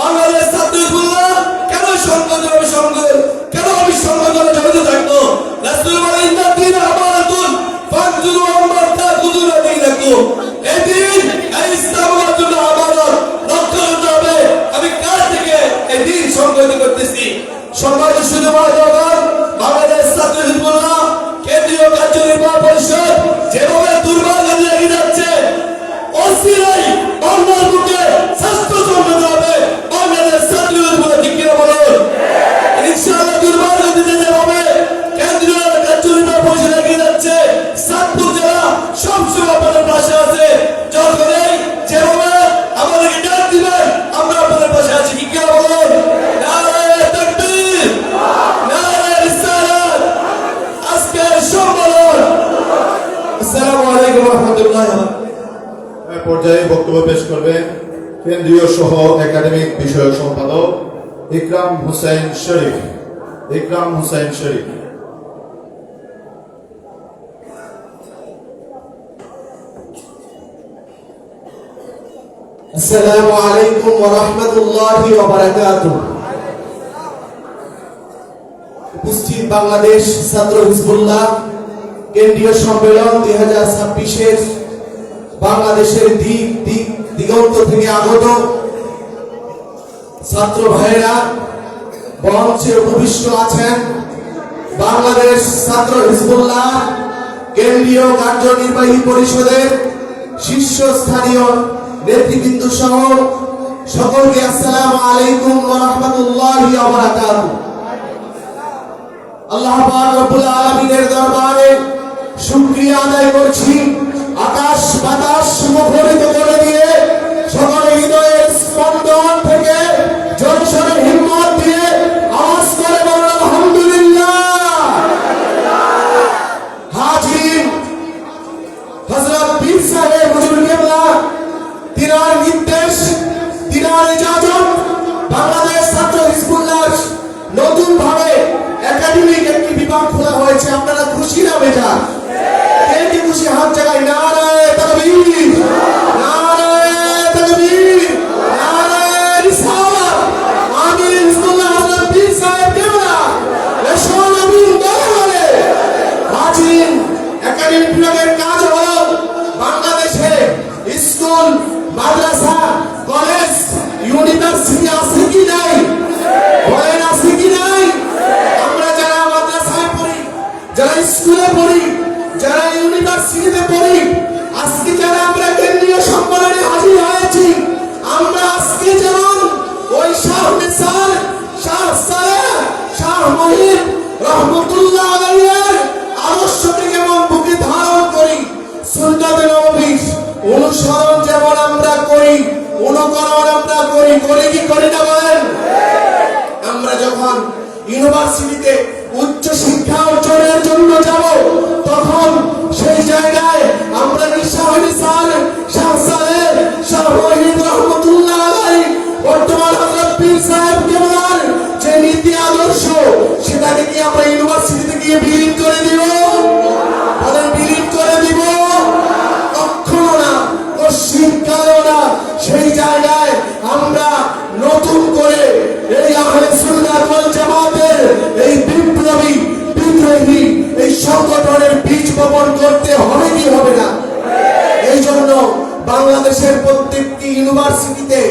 বাংলাদেশ ছাত্র হিজবুল্লাহ কেন সংগঠন? কেন আমি সংগঠনে জড়িত থাকবো? রাসূল বলেন, ইন্না দীনা আমানাতুন ফাকজুলু আম্মা তাকুদুনা দীনাকুম। এই দিন, এই ইসলাম আমার জন্য আমানত, রক্ষা করতে হবে। আমি কার থেকে এই দিন সংগঠিত করতেছি? সম্মানিত সুধী মহোদয়গণ, বাংলাদেশ ছাত্র হিজবুল্লাহ কেন্দ্রীয় কার্যনির্বাহী পরিষদ যেভাবে দুর্বল হয়ে লেগে যাচ্ছে, অচিরেই বাংলার বুকে স্বাস্থ্য সংগঠন হবে বাংলাদেশ ছাত্র হিজবুল্লাহ। ঠিক কিনা বলুন? ইনশাআল্লাহ দুর্বল হতে যেভাবে কেন্দ্রীয় কার্যনির্বাহী পরিষদ এগিয়ে যাচ্ছে, সাতপুর জেলা সবসময় আপনাদের পাশে আছে। যখনই যেভাবে আমাদেরকে ডাক দিবেন, আমরা আপনাদের পাশে আছি। ঠিক কিনা বলুন? নারায়ে তাকবীর, নারায়ে রিসালাত। আজকের সম্মেলন। আসসালামু আলাইকুম ওয়া রাহমাতুল্লাহি ওয়া বারাকাতুহু। এই পর্যায়ে বক্তব্য পেশ করবেন কেন্দ্রীয় সহ একাডেমিক বিষয়ক সম্পাদক ইকরাম হোসেন শরীফ। ইকরাম হোসেন শরীফ। আসসালামু আলাইকুম ওয়া রাহমাতুল্লাহি ওয়া বারাকাতুহু। উপস্থিত বাংলাদেশ ছাত্র হিজবুল্লাহ কেন্দ্রীয় সম্মেলন 2026-এর বাংলাদেশের দিগন্ত থেকে আগত ছাত্র ভাইরা, মঞ্চে উপবিষ্ট আছেন বাংলাদেশ ছাত্র হিজবুল্লাহ কেন্দ্রীয় কার্যনির্বাহী পরিষদের শীর্ষস্থানীয় নেতৃবৃন্দ সহ সকলকে আসসালামু আলাইকুম ওয়া রাহমাতুল্লাহি ওয়া বারাকাতুহু। আল্লাহ পাক রব্বুল আলামিনের দরবারে শুকরিয়া আদায় করছি, আকাশ বাতাস মুখরিত করে দিয়ে সকল হৃদয়ের স্পন্দন থেকে জনসনের হিম্মত দিয়ে আওয়াজ করে বলুন আলহামদুলিল্লাহ। হাজির হযরত পীর সাহেব হুজুর কেবলা, তিনার নির্দেশ, তিনার ইজাজত বাংলাদেশ ছাত্র হিজবুল্লাহ নতুন ভাবে একাডেমিক একটি বিভাগ খোলা হয়েছে। আপনারা খুশি না বেটা? কে কে খুশি? হাত জায়গায়। নারায়ে তাকবীর, নারায়ে তাকবীর, নারায়ে রিসালাত। আমির হিজবুল্লাহ হযরত পীর সাহেব কেবলা রেশন আমিন দরবারে হাজির। একাডেমিক বিভাগের কাজ হলো বাংলাদেশে স্কুল, মাদ্রাসা, কলেজ, ইউনিভার্সিটি আছে কি নাই? বলেন আছে কি নাই? আমরা যারা মাদ্রাসায় পড়ি, যারা স্কুলে পড়ি, যারা ইউনিভার্সিটিতে পড়ি, আজকে যারা আমরা কেন্দ্রীয় সম্মেলনে হাজির হয়েছি, আমরা আজকে যেমন ওই শাহ নিসার, শাহ সালেহ, শাহ মহিব রহমতুল্লাহ আলাইহির আদর্শকে যেমন বুকে ধারণ করি, সুন্নাতে নববীর অনুসরণ যেমন আমরা করি, অনুকরণ আমরা করি, করি কি করি না বলেন? আমরা যখন ইউনিভার্সিটিতে উচ্চ শিক্ষা অর্জনের জন্য যাব, তখন সেই জায়গায় আমরা শাহ নিসার, শাহ সালেহ, শাহ মহিব রহমতুল্লাহ আলাইহি বর্তমান হযরত পীর সাহেব কেবলার যে নীতি আদর্শ, সেটাকে কি আমরা ইউনিভার্সিটিতে গিয়ে বিলীন করে দিব? বলেন বিলীন করে দিব? কখনো না, পশ্চিমকালেও না। সেই জায়গায় আমরা নতুন করে এই আহলে সুন্নাত ওয়াল জামাতের এই বিপ্লবী, বিদ্রোহী এই সংগঠনের বীজ বপন উদযাপন করতে হবে কি হবে না? এই জন্য বাংলাদেশের প্রত্যেকটি ইউনিভার্সিটিতে,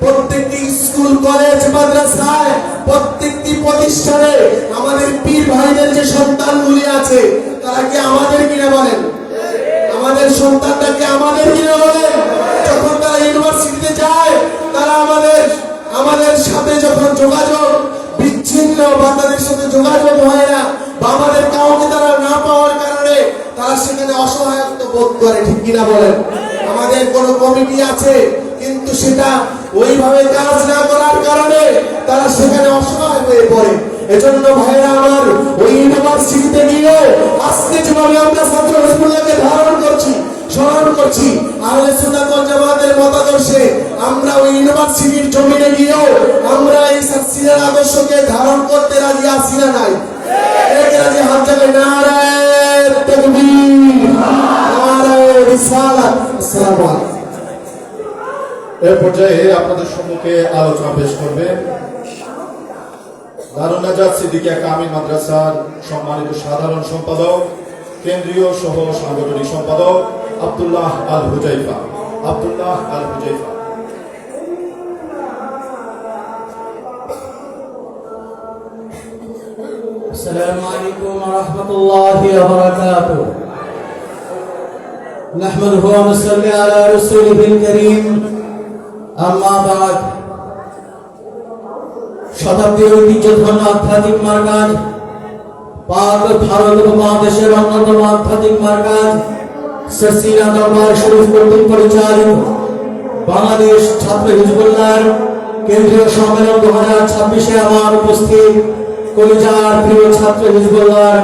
প্রত্যেকটি স্কুল কলেজ মাদ্রাসায়, প্রত্যেকটি প্রতিষ্ঠানে আমাদের পীর ভাইদের যে সন্তানগুলি আছে তারা কি আমাদের কিনা বলেন? আমাদের সন্তানটাকে আমাদের কিনা বলেন? যখন তারা ইউনিভার্সিটিতে যায় তারা আমাদের সাথে যখন যোগাযোগ বিচ্ছিন্ন বা তাদের সাথে যোগাযোগ হয় না বা আমাদের কাউকে তারা না পাওয়ার কারণে তারা সেখানে অসহায়ত্ব বোধ করে, ঠিক কিনা বলেন? আমাদের কোনো কমিটি আছে কিন্তু সেটা ওইভাবে কাজ না করার কারণে তারা সেখানে অসহায় হয়ে পড়ে। এজন্য ভাইরা আমার, ওই ইউনিভার্সিটিতে গিয়ে আজকে যেভাবে আমরা ছাত্র হিজবুল্লাহকে ধারণ করছি, স্মরণ করছি, আহলে সুন্নাত ওয়াল জামাতের মতাদর্শে আমরা ওই ইউনিভার্সিটির জমিনে গিয়েও আমরা এই সাতসিনার আদর্শকে ধারণ করতে রাজি আছি না নাই? এক রাজি হাত জাগায় নারায়ে তাকবীর, নারায়ে রিসালাত। আসসালামু আলাইকুম। এ পর্যায়ে আপনাদের সম্মুখে আলোচনা পেশ করবেন দারুন নাজাত সিদ্দিকিয়া কামিল মাদ্রাসার সম্মানিত সাধারণ সম্পাদক, কেন্দ্রীয় সহ সাংগঠনিক সম্পাদক আব্দুল্লাহ আল হুজাইফা। আব্দুল্লাহ আল হুজাইফা। আসসালামু আলাইকুম ওয়া রাহমাতুল্লাহি ওয়া বারাকাতুহু। নাহমাদুহু ওয়া নুসাল্লি আলা রাসূলিহিল কারীম। আম্মা বা'দ। শতাব্দীর ঐতিহ্যধন্য আধ্যাত্মিক মার্কাজ, পাক ভারত উপমহাদেশের অন্যতম আধ্যাত্মিক মার্কাজ সরসিনা দরবার শরীফ কর্তৃক পরিচালিত বাংলাদেশ ছাত্র হিজবুল্লাহর কেন্দ্রীয় সম্মেলন 2026-এ আমার উপস্থিত কলিজার প্রিয় ছাত্র হিজবুল্লাহর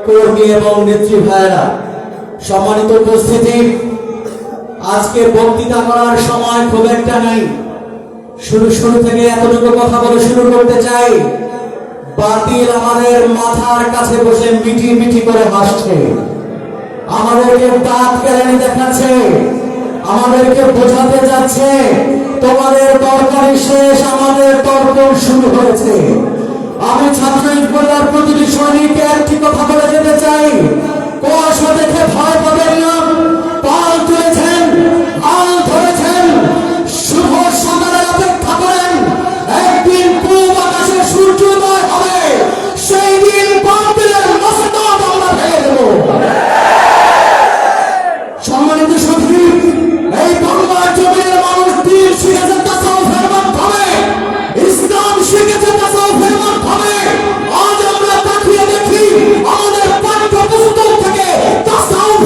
কর্মী এবং নেত্রী ভাইয়েরা, সম্মানিত উপস্থিতি, আজকে বক্তৃতা করার সময় খুব একটা নেই। শুরু থেকে এতটুকু কথা বলে শুরু করতে চাই। বাতিল আমাদের মাথার কাছে বসে মিটি মিটি করে হাসছে, আমাদেরকে দাঁত কেলানি দেখাচ্ছে, আমাদেরকে বোঝাতে যাচ্ছে তোমাদের তরকারি শেষ, আমাদের তর্ক শুরু হয়েছে। আমি ছাত্র হিজবুল্লাহর প্রতিটি সৈনিককে একটি কথা বলে যেতে চাই, কুয়াশা দেখে ভয় পাবেন না। পাল তুলেছেন, হাল ধরেছেন, শুভ সকালের অপেক্ষা করেন। একদিন পূব আকাশে সূর্যোদয় হবে, সেই দিন বাতিলের মস্তক আমরা ভেঙে দেব। সম্মানিত সাথী, এই বাংলার জমিনের মানুষ দিন শিখেছে তাসাউফের মাধ্যমে, ইসলাম শিখেছে তাসাউফের মাধ্যমে। আজ আমরা তাকিয়ে দেখি আমাদের পাঠ্যপুস্তক থেকে তাসাউফ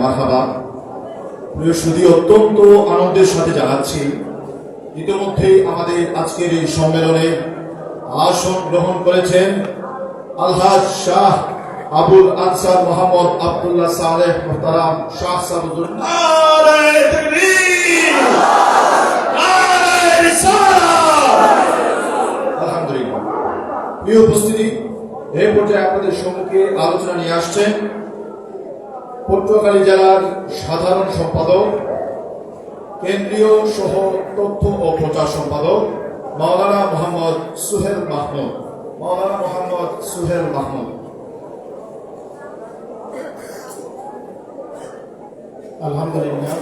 মারহাবা। প্রিয় সুধী, অত্যন্ত আনন্দের সাথে জানাচ্ছি ইতিমধ্যে আমাদের আজকের এই সম্মেলনে আসন গ্রহণ করেছেন আলহাজ শাহ আবুল আনসার মোহাম্মদ আব্দুল্লাহ সালেহ মুহতারাম শাহ সাবুল। নারায়ে তাকবীর, নারায়ে রিসালাত। আলহামদুলিল্লাহ। প্রিয় উপস্থিতি, এই পর্যায়ে আপনাদের সম্মুখে আলোচনা নিয়ে আসছেন পটুয়াখালী জেলার সাধারণ সম্পাদক, কেন্দ্রীয় সহ তথ্য ও প্রচার সম্পাদক মাওলানা মোহাম্মদ সুহেল মাহমুদ। মাওলানা মোহাম্মদ সুহেল মাহমুদ। আলহামদুলিল্লাহ,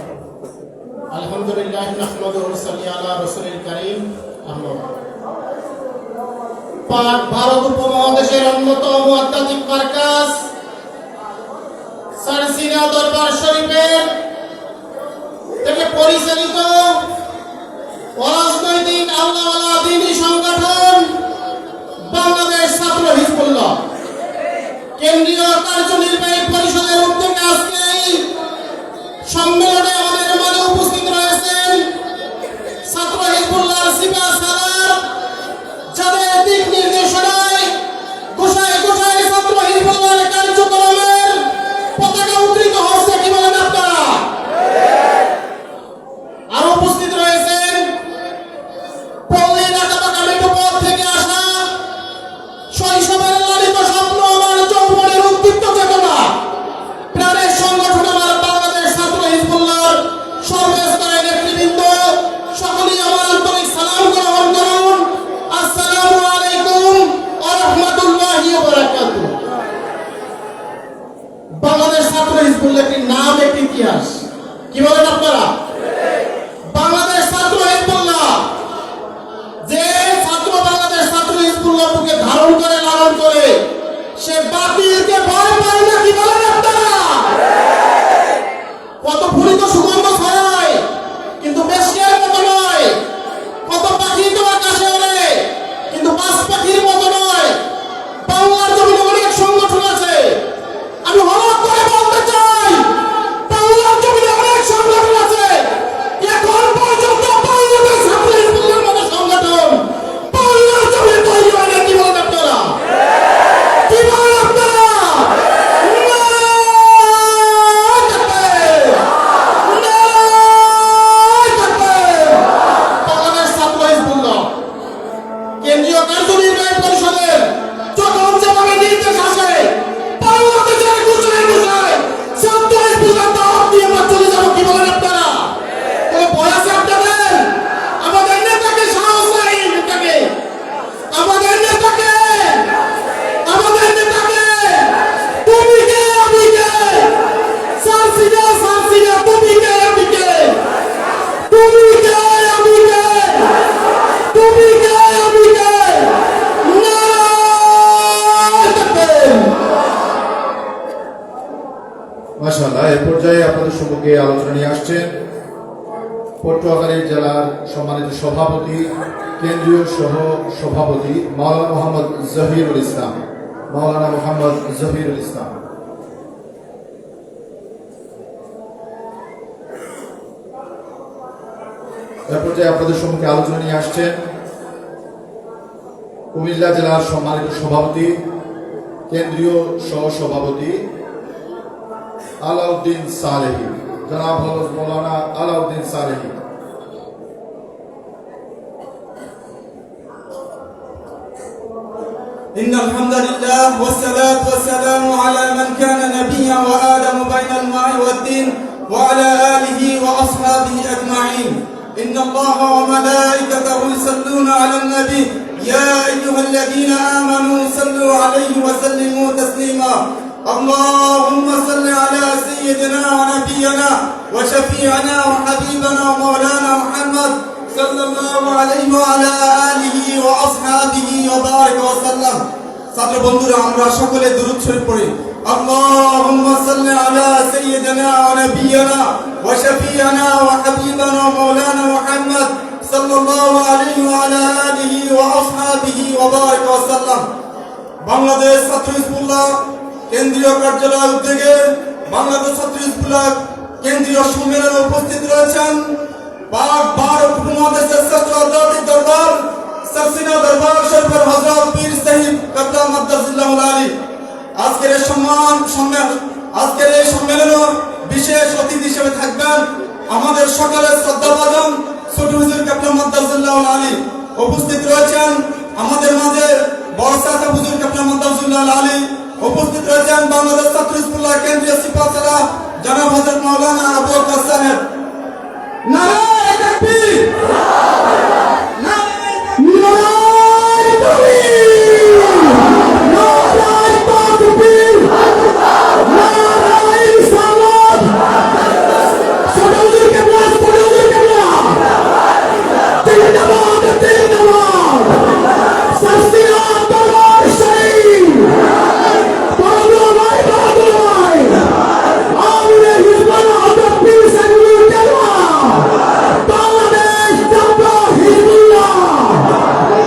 আলহামদুলিল্লাহ, নাহমাদুহু ওয়া নুসাল্লি আলা রাসূলিল কারীম। পাক ভারত উপমহাদেশের অন্যতম আধ্যাত্মিক মার্কাজ সারসিনা দরবার শরীফের থেকে পরিচালিত অরাজনৈতিক আল্লাহওয়ালা দ্বীনি সংগঠন বাংলাদেশ ছাত্র হিজবুল্লাহ কেন্দ্রীয় কার্যনির্বাহী পরিষদের উদ্যোগে আজকে এই সম্মেলনে আমাদের মাঝে উপস্থিত রয়েছেন ছাত্র হিজবুল্লাহর সিপাহ সালার, যাদের দিক নির্দেশনায় গোসায় গোসায় ছাত্র হিজবুল্লাহর কার্যক্রমের পতাকা উত্তোলিত হচ্ছে। কি বলেন আপনারা? আরো উপস্থিত রয়েছেন পল্লী রাকাবা কমিটি পদ থেকে আসা শৈশবের লালিত স্বপ্ন আমার যৌবনের উদ্দীপ্ত চেতনা প্রাণের সংগঠন আমার বাংলাদেশ ছাত্র হিজবুল্লাহর সর্বস্তরের নেতৃবৃন্দ, সকলেই আমার আন্তরিক সালাম গ্রহণ করুন। আসসালামু আলাইকুম ওয়া রাহমাতুল্লাহি ওয়া বারাকাতুহু। বাংলাদেশ ছাত্র হিজবুল্লাহ একটি নাম, একটি ইতিহাস। কি বলেন আপনারা? বাংলাদেশ ছাত্র হিজবুল্লাহ, যে ছাত্র বাংলাদেশ ছাত্র হিজবুল্লাহ বুকে ধারণ করে লালন করে, সে বাতিলকে ভয় পায় না। কি বলেন আপনারা? কত ফুলিত সুগন্ধ ছড়ায়, কিন্তু বেশির মতো নয়। কত পাখি তো আকাশে ওড়ে, কিন্তু বাস পাখির মতো নয়। বাংলার জমিনে অনেক সংগঠন আছে, আমি হলফ করে বলতে চাই, বাংলার জমিনে অনেক সংগঠন আছে। এখন পর্যন্ত বাংলাদেশ ছাত্র হিজবুল্লাহর মতো সংগঠন বাংলার জমিনে তৈরি হয় না। কি বলেন আপনারা? কি বলেন আপনারা? নারায়ে তাকবীর, নারায়ে তাকবীর। বাংলাদেশ ছাত্র হিজবুল্লাহ কেন্দ্রীয় কার্যনির্বাহী পরিষদের যখন যেভাবে নির্দেশ আসে, বাংলাদেশের গুছায় গুছায় ছাত্র হিজবুল্লাহ দাওয়াত দিয়ে আমরা চলে যাবো। কি বলেন আপনারা? কোনো ভয় আছে আপনাদের? আমাদের নেতাকে সাহস নাই, নেতাকে, আমাদের নেতাকে, আমাদের নেতাকে, তুমি কে আমি কে, সারসিনা সারসিনা, তুমি কে আমি কে, তুমি কে আমি কে, তুমি কে আমি কে। নারায়ে তাকবীর। মাশাআল্লাহ। এই পর্যায়ে আপনাদের সম্মুখে আলোচনা নিয়ে আসছেন পটুয়াখালী জেলার সম্মানিত সভাপতি, কেন্দ্রীয় সহ সভাপতি মাওলানা মোহাম্মদ জহিরুল ইসলাম। মাওলানা মোহাম্মদ জহিরুল ইসলাম। এই পর্যায়ে আপনাদের সম্মুখে আলোচনা নিয়ে আসছেন কুমিল্লা জেলার সম্মানিত সভাপতি, কেন্দ্রীয় সহ সভাপতি আলাউদ্দিন সালেহী, জনাব হযরত মাওলানা আলাউদ্দিন সালেহী। إن الحمد لله والصلاة والسلام على من كان نبيا وآدم بين الماء والدين وعلى آله وأصحابه أجمعين. إن الله وملائكته يصلون على النبي يا أيها الذين آمنوا صلوا عليه وسلموا تسليما. اللهم صل على سيدنا ونبينا وشفيعنا وحبيبنا ومولانا محمد صلى الله عليه وعلى آله وأصحابه وبارك وسلم. ছাত্র বন্ধুরা, আমরা সকলে দুরূদ শরীফ পড়ি। আল্লাহুম্মা সাল্লি আলা সাইয়্যিদিনা ওয়া নাবিয়িনা ওয়া শাফি'িনা ওয়া হাবিবানা ওয়া মাওলানা মুহাম্মদ সাল্লাল্লাহু আলাইহি ওয়া আলা আলিহি ওয়া আসহাবিহি ওয়া বারিক ওয়া সাল্লাম। বাংলাদেশ ছাত্র হিজবুল্লাহ কেন্দ্রীয় কার্যালয় উদ্যোগে বাংলাদেশ ছাত্র হিজবুল্লাহ কেন্দ্রীয় সম্মেলনে উপস্থিত রয়েছেন পাক ভারত উপমহাদেশের শ্রেষ্ঠ আধ্যাত্মিক দরবার সরসিনা দরবার শরীফের হযরত পীর সাহিব কাবলা মাদ্দাজিল্লাহুল আলী। আজকের এই সম্মেলনে বিশেষ অতিথি হিসেবে থাকবেন আমাদের সকলের শ্রদ্ধাভাজন ছোট হুজুর কাবলা মাদ্দাজিল্লাহুল আলী। উপস্থিত রয়েছেন আমাদের মাঝে বড় চাচা হুজুর কাবলা মাদ্দাজিল্লাহুল আলী। উপস্থিত রয়েছেন বাংলাদেশ ছাত্র হিজবুল্লাহ কেন্দ্রীয় সিপাহসালা জনাব হযরত মাওলানা আবু বকর সাহেব। নারায়ে তাকবীর, নারায়ে তাকবীর, নারায়ে তাকবীর, নারায়ে সালাত। ছোট হুজুর কাবলা, ছোট হুজুর কাবলা, জিন্দাবাদ, জিন্দাবাদ। সরসিনা দরবার শরীফ, বাহাদুর ভাই, বাহাদুর ভাই, আমিরে হিজবুল্লাহ হযরত পীর সাহেব কাবলা, বাংলাদেশ ছাত্র হিজবুল্লাহ।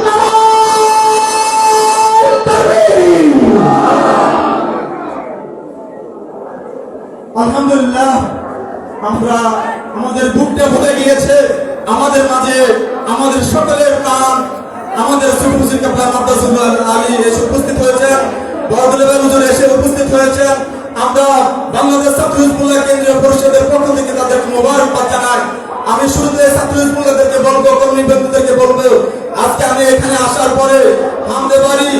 নারায়ে তাকবীর। আলহামদুলিল্লাহ, আমরা আমাদের বুকটা ভরে গিয়েছে। আমাদের মাঝে আমাদের সকলের প্রাণ আমাদের ছোট হুজুর কাবলা মাদ্দাজিল্লাহুল আলী এসে উপস্থিত হয়েছেন, বড়দুলের হুজুর এসে উপস্থিত হয়েছেন। আমরা বাংলাদেশ ছাত্র হিজবুল্লাহ কেন্দ্রীয় পরিষদের পক্ষ থেকে তাদেরকে মোবারকবাদ জানাই। আমি শুরুতে ছাত্র হিজবুল্লাহদেরকে বলবো, কর্মী ব্যক্তিদেরকে বলবো, আজকে আমি এখানে আসার পরে আমাদের বাড়ি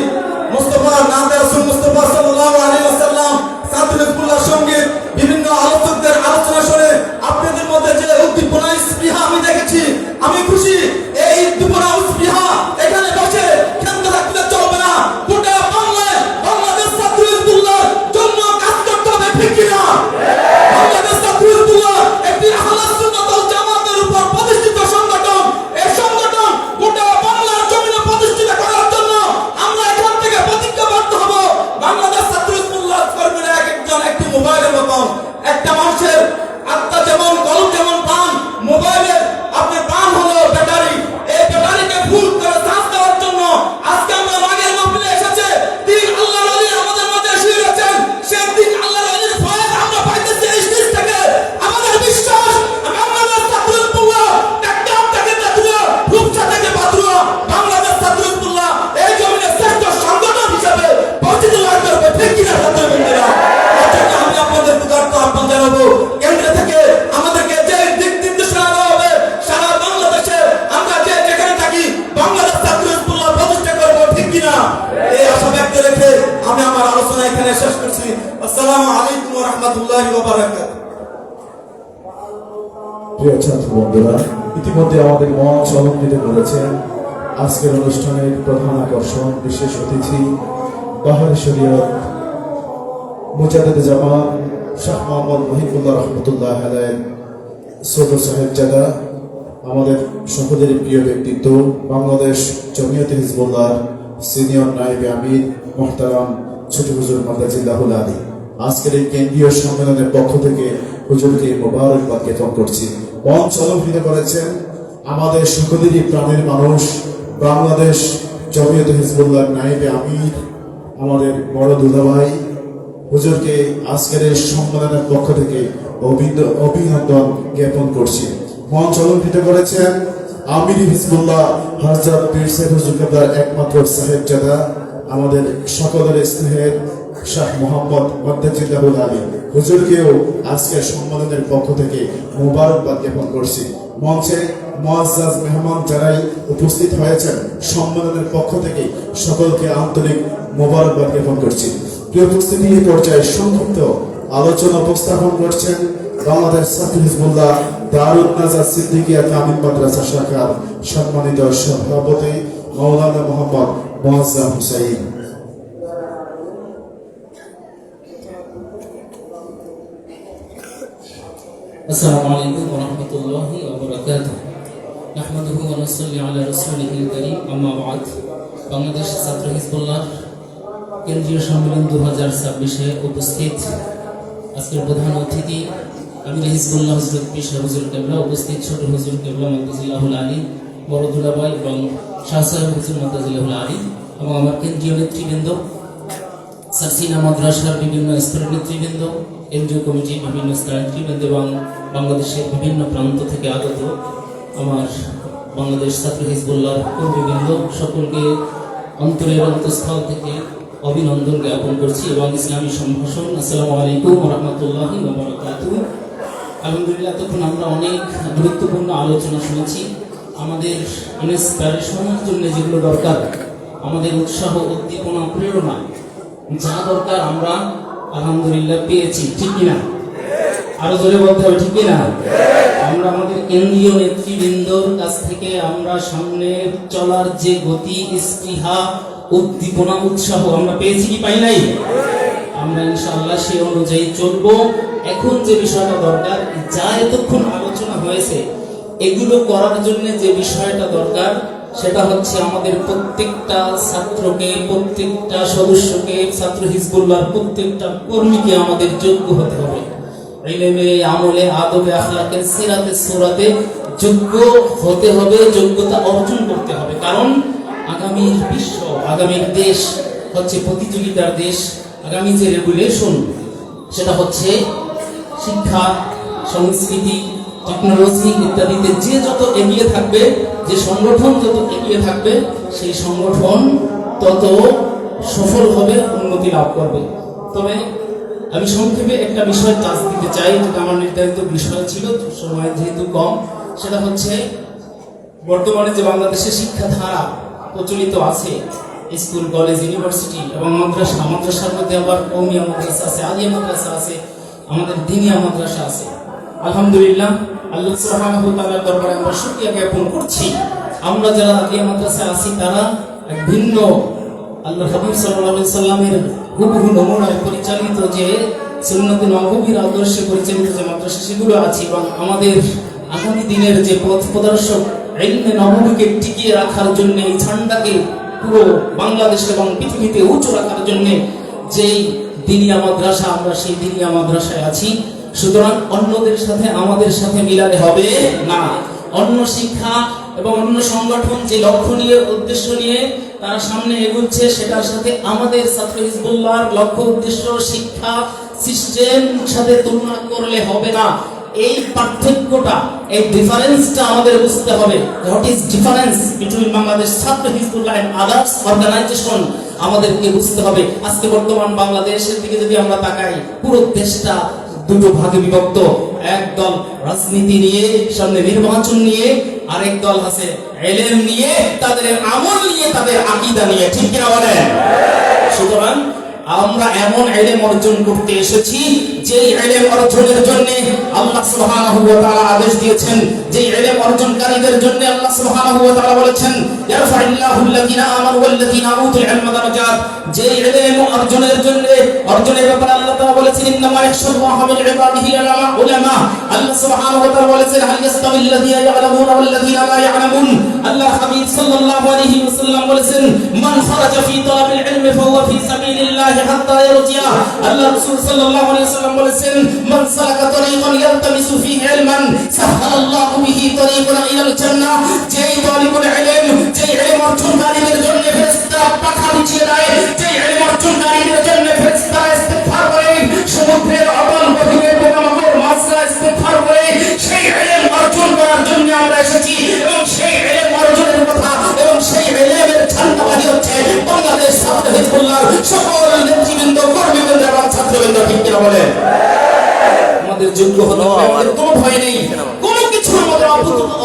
মুস্তাফা নাতে রাসূল মুস্তাফা সাল্লাল্লাহু আলাইহি ওয়াসাল্লাম ছাত্র হিজবুল্লাহর সঙ্গে বিভিন্ন আলোচকদের আলোচনা শুনে আপনাদের মধ্যে যে উদ্দীপনা স্পৃহা আমি দেখেছি, আমি খুশি। এই উদ্দীপনা স্পৃহা এখানে বসে ক্ষান্ত রাখলে চলবে না। গোটা বাংলায় বাংলাদেশ ছাত্র হিজবুল্লাহর জন্য কাজ করতে হবে, ঠিক কিনা? বাংলাদেশ ছাত্র হিজবুল্লাহ একটি আহলে সুন্নাত ওয়াল জামাতের উপর প্রতিষ্ঠিত সংগঠন। এই সংগঠন গোটা বাংলার জমিনে প্রতিষ্ঠিত করার জন্য আমরা এখান থেকে প্রতিজ্ঞাবদ্ধ হব। বাংলাদেশ ছাত্র হিজবুল্লাহ কর্মীরা এক একজন একটি মোবাইলের মতন। একটা মানুষের আত্মা যেমন, কলম যেমন প্রাণ, মোবাইলের আপনার প্রাণ হলো ব্যাটারি। এই ব্যাটারিকে ফুল করে চার্জ দেওয়ার জন্য আজকে আমরা রাগের মাহফিলে এসেছে। দিন আল্লাহর ওলি আমাদের মাঝে এসে রয়েছেন। সেই দিন আল্লাহর ওলির ফয়েজ আমরা পাইতেছি এই স্টেজ থেকে। আমাদের বিশ্বাস বাংলাদেশ ছাত্র হিজবুল্লাহ টেকনাফ থেকে তেতুয়া, রূপসা থেকে পাতুয়া, বাংলাদেশ ছাত্র হিজবুল্লাহ এই জমিনের শ্রেষ্ঠ সংগঠন হিসেবে পরিচিত লাভ করবে, ঠিক কিনা ছাত্রবৃন্দরা? আমি আপনাদের প্রকারত আহ্বান জানাবো, কেন্দ্র থেকে আমাদেরকে যে দিক নির্দেশনা দেওয়া হবে, সারা বাংলাদেশে আমরা যে যেখানে থাকি বাংলাদেশ ছাত্র হিজবুল্লাহ প্রতিষ্ঠা করবো, ঠিক কিনা? এই আশা ব্যক্ত রেখে আমি আমার আলোচনা এখানে শেষ করছি। আসসালামু আলাইকুম ওয়া রাহমাতুল্লাহি ওয়া বারাকাতুহু। প্রিয় ছাত্র বন্ধুরা, ইতিমধ্যে আমাদের মঞ্চ অলঙ্কৃত করেছেন আজকের অনুষ্ঠানের প্রধান আকর্ষণ, বিশেষ অতিথি বাহার শরীয়ত মুজাদ্দিদ জামাত শাহ মোহাম্মদ মহিবুল্লাহ রহমতুল্লাহ আলাইহি ছোট সাহেবজাদা, আমাদের সকলেরই প্রিয় ব্যক্তিত্ব, বাংলাদেশ জমিয়তে হিজবুল্লাহ সিনিয়র নায়েবে আমির মুহতারাম ছোট হুজুর মাদ্দাজিল্লাহুল আলী। আজকের এই কেন্দ্রীয় সম্মেলনের পক্ষ থেকে হুজুরকে মোবারকবাদ জ্ঞাপন করছি। মঞ্চ অলঙ্কৃত করেছেন আমাদের সকলেরই প্রাণের মানুষ, বাংলাদেশ জমিয়তে হিজবুল্লাহ নায়েবে আমির আমাদের বড় দুলাভাই। হুজুরকে আজকের এই সম্মেলনের পক্ষ থেকে অভিনন্দন জ্ঞাপন করছি। মঞ্চ অলঙ্কৃত করেছেন আমির হিজবুল্লাহ হযরত পীর সাহেব হুজুর কাবলার একমাত্র সাহেবজাদা, আমাদের সকলের স্নেহের শাহ মোহাম্মদ মাদ্দাজিল্লাহুল আলী। হুজুরকেও আজকের সম্মেলনের পক্ষ থেকে মোবারকবাদ জ্ঞাপন করছি। মঞ্চে মুআজ্জাজ মেহমান যারাই উপস্থিত হয়েছেন, সম্মেলনের পক্ষ থেকে সকলকে আন্তরিক মোবারকবাদ জ্ঞাপন করছি। প্রিয় উপস্থিতি, এই পর্যায়ে সংক্ষিপ্ত আলোচনা উপস্থাপন করছেন বাংলাদেশ ছাত্র হিজবুল্লাহ দারুন নাজাত সিদ্দিকিয়া কামিল মাদ্রাসা শাখার সম্মানিত সভাপতি মাওলানা মোহাম্মদ মুআজ্জাম হুসাইন। আসসালামু আলাইকুম ওয়া রাহমাতুল্লাহি ওয়া বারাকাতুহু। নাহমাদুহু ওয়া নুসাল্লি আলা রাসূলিহিল কারীম, আম্মা বা'দ। বাংলাদেশ ছাত্র হিজবুল্লাহ কেন্দ্রীয় সম্মেলন 2026-এ উপস্থিত আজকের প্রধান অতিথি আমির হিজবুল্লাহ হযরত পীর সাহেব হুজুর কাবলা, উপস্থিত ছোট হুজুর কাবলা মাদ্দাজিল্লাহুল আলী, বড় দুলাভাই এবং শাহ সাহেব হুজুর মাদ্দাজিল্লাহুল আলী এবং আমার কেন্দ্রীয় নেতৃবৃন্দ, সারসিনা মাদ্রাসার বিভিন্ন স্তরের নেতৃবৃন্দ, কেন্দ্রীয় কমিটির বিভিন্ন স্তরের নেতৃবৃন্দ এবং বাংলাদেশের বিভিন্ন প্রান্ত থেকে আগত আমার বাংলাদেশ ছাত্র হিজবুল্লাহর কর্মীবৃন্দ, সকলকে অন্তরের অন্তঃস্থল থেকে অভিনন্দন জ্ঞাপন করছি এবং ইসলামী সম্ভাষণ। আসসালামু আলাইকুম ওয়া রাহমাতুল্লাহি ওয়া বারাকাতুহু। আলহামদুলিল্লাহ, তখন আমরা অনেক গুরুত্বপূর্ণ আলোচনা শুনেছি। আমাদের ইন্সপিরেশনের জন্য যেগুলো দরকার, আমাদের উৎসাহ, উদ্দীপনা, প্রেরণা যা দরকার আমরা আলহামদুলিল্লাহ পেয়েছি, ঠিক কিনা? আরো জোরে বলতে হবে, ঠিক কিনা? আমরা আমাদের কেন্দ্রীয় নেতৃবৃন্দর কাছ থেকে আমরা সামনে চলার যে গতি, স্পৃহা, উদ্দীপনা, উৎসাহ আমরা পেয়েছি কি পাই নাই? আমরা ইনশাআল্লাহ সেই অনুযায়ী চলবো। এখন যে বিষয়টা দরকার, যা এতক্ষণ আলোচনা হয়েছে, এগুলো করার জন্য যে বিষয়টা দরকার সেটা হচ্ছে আমাদের প্রত্যেকটা ছাত্রকে, প্রত্যেকটা সদস্যকে, ছাত্র হিজবুল্লাহর প্রত্যেকটা কর্মীকে আমাদের যোগ্য হতে হবে। ইলমে, আমলে, আদবে, আখলাকে, সিরাতে, সুরাতে যোগ্য হতে হবে, যোগ্যতা অর্জন করতে হবে। কারণ আগামীর বিশ্ব, আগামীর দেশ হচ্ছে প্রতিযোগিতার দেশ। আগামী যে রেগুলেশন সেটা হচ্ছে শিক্ষা, সংস্কৃতি, টেকনোলজি ইত্যাদিতে যে যত এগিয়ে থাকবে, যে সংগঠন যত এগিয়ে থাকবে, সেই সংগঠন তত সফল হবে, উন্নতি লাভ করবে। তবে আমি সংক্ষেপে একটা বিষয় টাচ দিতে চাই, যেটা আমার নির্ধারিত বিষয় ছিল, সময় যেহেতু কম। সেটা হচ্ছে বর্তমানে যে বাংলাদেশের শিক্ষাধারা প্রচলিত আছে, স্কুল, কলেজ, ইউনিভার্সিটি এবং মাদ্রাসা, মাদ্রাসার মধ্যে আবার কওমিয়া মাদ্রাসা আছে, আলিয়া মাদ্রাসা আছে, আমাদের দিনিয়া মাদ্রাসা আছে। আলহামদুলিল্লাহ, আল্লাহ সুবহানাহু ওয়া তাআলার দরবারে আমরা শুকরিয়া জ্ঞাপন করছি। আমরা যারা আলিয়া মাদ্রাসায় আছি তারা এক ভিন্ন আল্লাহ হাবিব সাল্লাল্লাহু আলাইহি সাল্লামের হুবহু নমুনায় পরিচালিত যে সুন্নতে নববীর আদর্শে পরিচালিত যে মাদ্রাসা সেগুলো আছে, এবং আমাদের আগামী দিনের যে পথ প্রদর্শক ইলমে নববীকে টিকিয়ে রাখার জন্য, এই ঝান্ডাকে পুরো বাংলাদেশ এবং পৃথিবীতে উঁচু রাখার জন্য যেই দিনিয়া মাদ্রাসা, আমরা সেই দিনিয়া মাদ্রাসায় আছি। সুতরাং অন্যদের সাথে আমাদের সাথে মিলালে হবে না। অন্য শিক্ষা এবং অন্য সংগঠন যে লক্ষ্য নিয়ে, উদ্দেশ্য নিয়ে তারা সামনে এগোচ্ছে, সেটার সাথে আমাদের ছাত্র হিজবুল্লাহর লক্ষ্য, উদ্দেশ্য, শিক্ষা সিস্টেম সাথে তুলনা করলে হবে না। এই পার্থক্যটা, এই ডিফারেন্সটা আমাদের বুঝতে হবে। What is difference between Bangladesh ছাত্র হিজবুল্লাহ এন্ড আদার্স অর্গানাইজেশন আমাদেরকে বুঝতে হবে। আজকে বর্তমান বাংলাদেশের দিকে যদি আমরা তাকাই, পুরো দেশটা দুটো ভাগে বিভক্ত। এক দল রাজনীতি নিয়ে, সামনে নির্বাচন নিয়ে, আরেক দল আছে ইলম নিয়ে, তাদের আমল নিয়ে, তাদের আকীদা নিয়ে, ঠিক কিনা বলেন? সুতরাং আমরা এমন ইলম অর্জন করতে এসেছি যে ইলম অর্জনের জন্য আল্লাহ সুবহানাহু ওয়া তাআলা আদেশ দিয়েছেন, যে ইলম অর্জনকারীদের জন্য আল্লাহ সুবহানাহু ওয়া তাআলা বলেছেন, ইয়ারফাইল্লাহু আল্লাযীনা আমানু ওয়াল্লাযীনা উতুল ইলমা দারাজাত। যে ইলম অর্জনের জন্য, অর্জনের ব্যাপারে আল্লাহ তাআলা বলেছেন, ইন্নামা ইয়াখশাল্লাহা মিন ইবাদিহি উলামা। আল্লাহ সুবহানাহু ওয়া তাআলা বলেছেন, হাল ইয়াস্তাবিল্লাযীনা ইয়া'লামুনা ওয়াল্লাযীনা লা ইয়া'লামুন। আল্লাহ হাবিব সাল্লাল্লাহু আলাইহি ওয়াসাল্লাম বলেছেন, মান খারাজা ফি তালাবিল ইলমি ফাহুয়া ফি সাবিলিল্লাহ হাত্তা ইয়ারজিয়া। আল্লাহ রাসূল সাল্লাল্লাহু আলাইহি ওয়াসাল্লাম বলেছেন, মান সালাকা তরিকান ইয়ালতামিসু ফিহি ইলমান সাহহালাল্লাহু বিহি তরিকান ইলাল জান্নাহ। যেই তালিবুল ইলম, যেই ইলম অর্জনকারীদের জন্য ফেরেশতারা পাখা বিছিয়ে দেয়, যেই ইলম অর্জনকারীদের জন্য ফেরেশতারা ইস্তিগফার করে, সমুদ্রের অতল গভীরে বোকামাকড় মাছরা ইস্তিগফার করে, সেই ইলম অর্জন করার জন্য আমরা এসেছি। এবং সেই ইলম অর্জনের কথা এবং সেই ইলমের ঝান্ডাবাজি হচ্ছে বাংলাদেশ ছাত্র হিজবুল্লাহর সকল নেতৃবৃন্দ, কর্মীবৃন্দ এবং ছাত্রবৃন্দ, ঠিক কিনা বলেন? আমাদের যোগ্য হতে হবে, আমাদের কোনো ভয় নেই, কোনো কিছুর আমাদের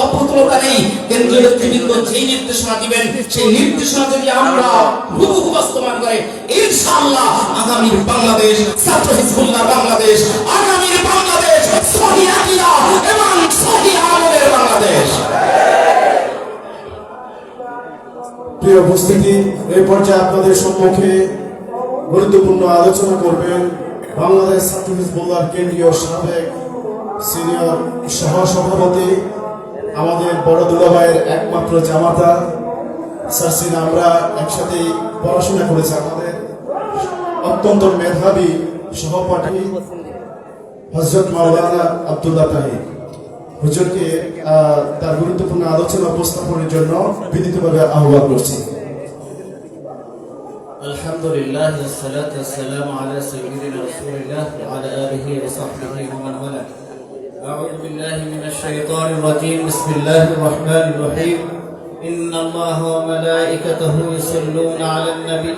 অপ্রতুলতা নেই। কেন্দ্রীয় নেতৃবৃন্দ যেই নির্দেশনা দিবেন, সেই নির্দেশনা যদি আমরা হুবহু বাস্তবায়ন করে, ইনশাআল্লাহ আগামীর বাংলাদেশ, ছাত্র হিজবুল্লাহ বাংলাদেশ, আগামীর বাংলাদেশ সহিহ আকীদা এবং সহিহ আমলের বাংলাদেশ। প্রিয় উপস্থিতি, এই পর্যায়ে আপনাদের সম্মুখে গুরুত্বপূর্ণ আলোচনা করবেন বাংলাদেশ ছাত্র হিজবুল্লাহর কেন্দ্রীয় সাবেক সিনিয়র সহসভাপতি, আমাদের বড় দুলাভাইয়ের একমাত্র জামাতা সারসিনা। আমরা একসাথে পড়াশোনা করেছি। আমাদের অত্যন্ত মেধাবী সহপাঠী হযরত মাওলানা আব্দুল্লাহ তাহির হুজুরকে তার গুরুত্বপূর্ণ আলোচনা উপস্থাপনের জন্য বিনীতভাবে আহ্বান করছি। الحمد لله والصلاة والسلام على سيدنا رسول الله وعلى آله وصحبه ومن والاه. أعوذ بالله من الشيطان الرجيم. بسم الله الرحمن الرحيم. إن الله وملائكته يصلون على النبي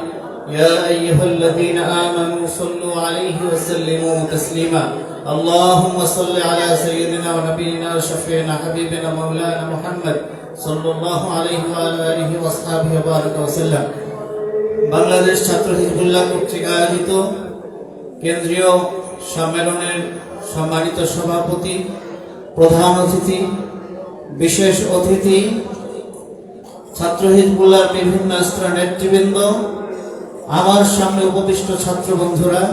يا أيها الذين آمنوا صلوا عليه وسلموا تسليما. اللهم صل على سيدنا ونبينا وشفيعنا حبيبنا مولانا محمد صلى الله عليه وعلى آله وأصحابه وبارك وسلم. বাংলাদেশ ছাত্র হিজবুল্লাহ কর্তৃক আয়োজিত কেন্দ্রীয় সম্মেলনের সম্মানিত সভাপতি, প্রধান অতিথি, বিশেষ অতিথি, ছাত্র হিজবুল্লাহর বিভিন্ন স্তরের নেতৃবৃন্দ, আমার সামনে উপবিষ্ট ছাত্র বন্ধুরা,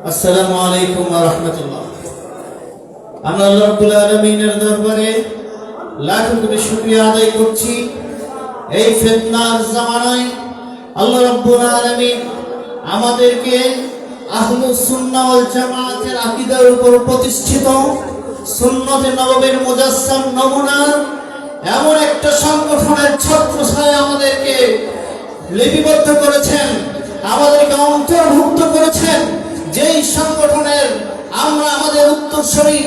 আসসালামু আলাইকুম ওয়া রাহমাতুল্লাহ। আমরা আল্লাহ রাব্বুল আলামিনের দরবারে লাখ কোটি শুকরিয়া আদায় করছি। এই ফিতনার জামানায় আল্লাহ রাব্বুল আলামিন আমাদেরকে আহলুস সুন্নাহ ওয়াল জামাতের আকীদার উপর প্রতিষ্ঠিত সুন্নতে নববীর মুজাসসাম নমুনার এমন একটা সংগঠনের ছত্রছায়ায় আমাদেরকে লিপিবদ্ধ করেছেন, আমাদেরকে অন্তর্ভুক্ত করেছেন, যেই সংগঠনের আমরা আমাদের উত্তরসূরি,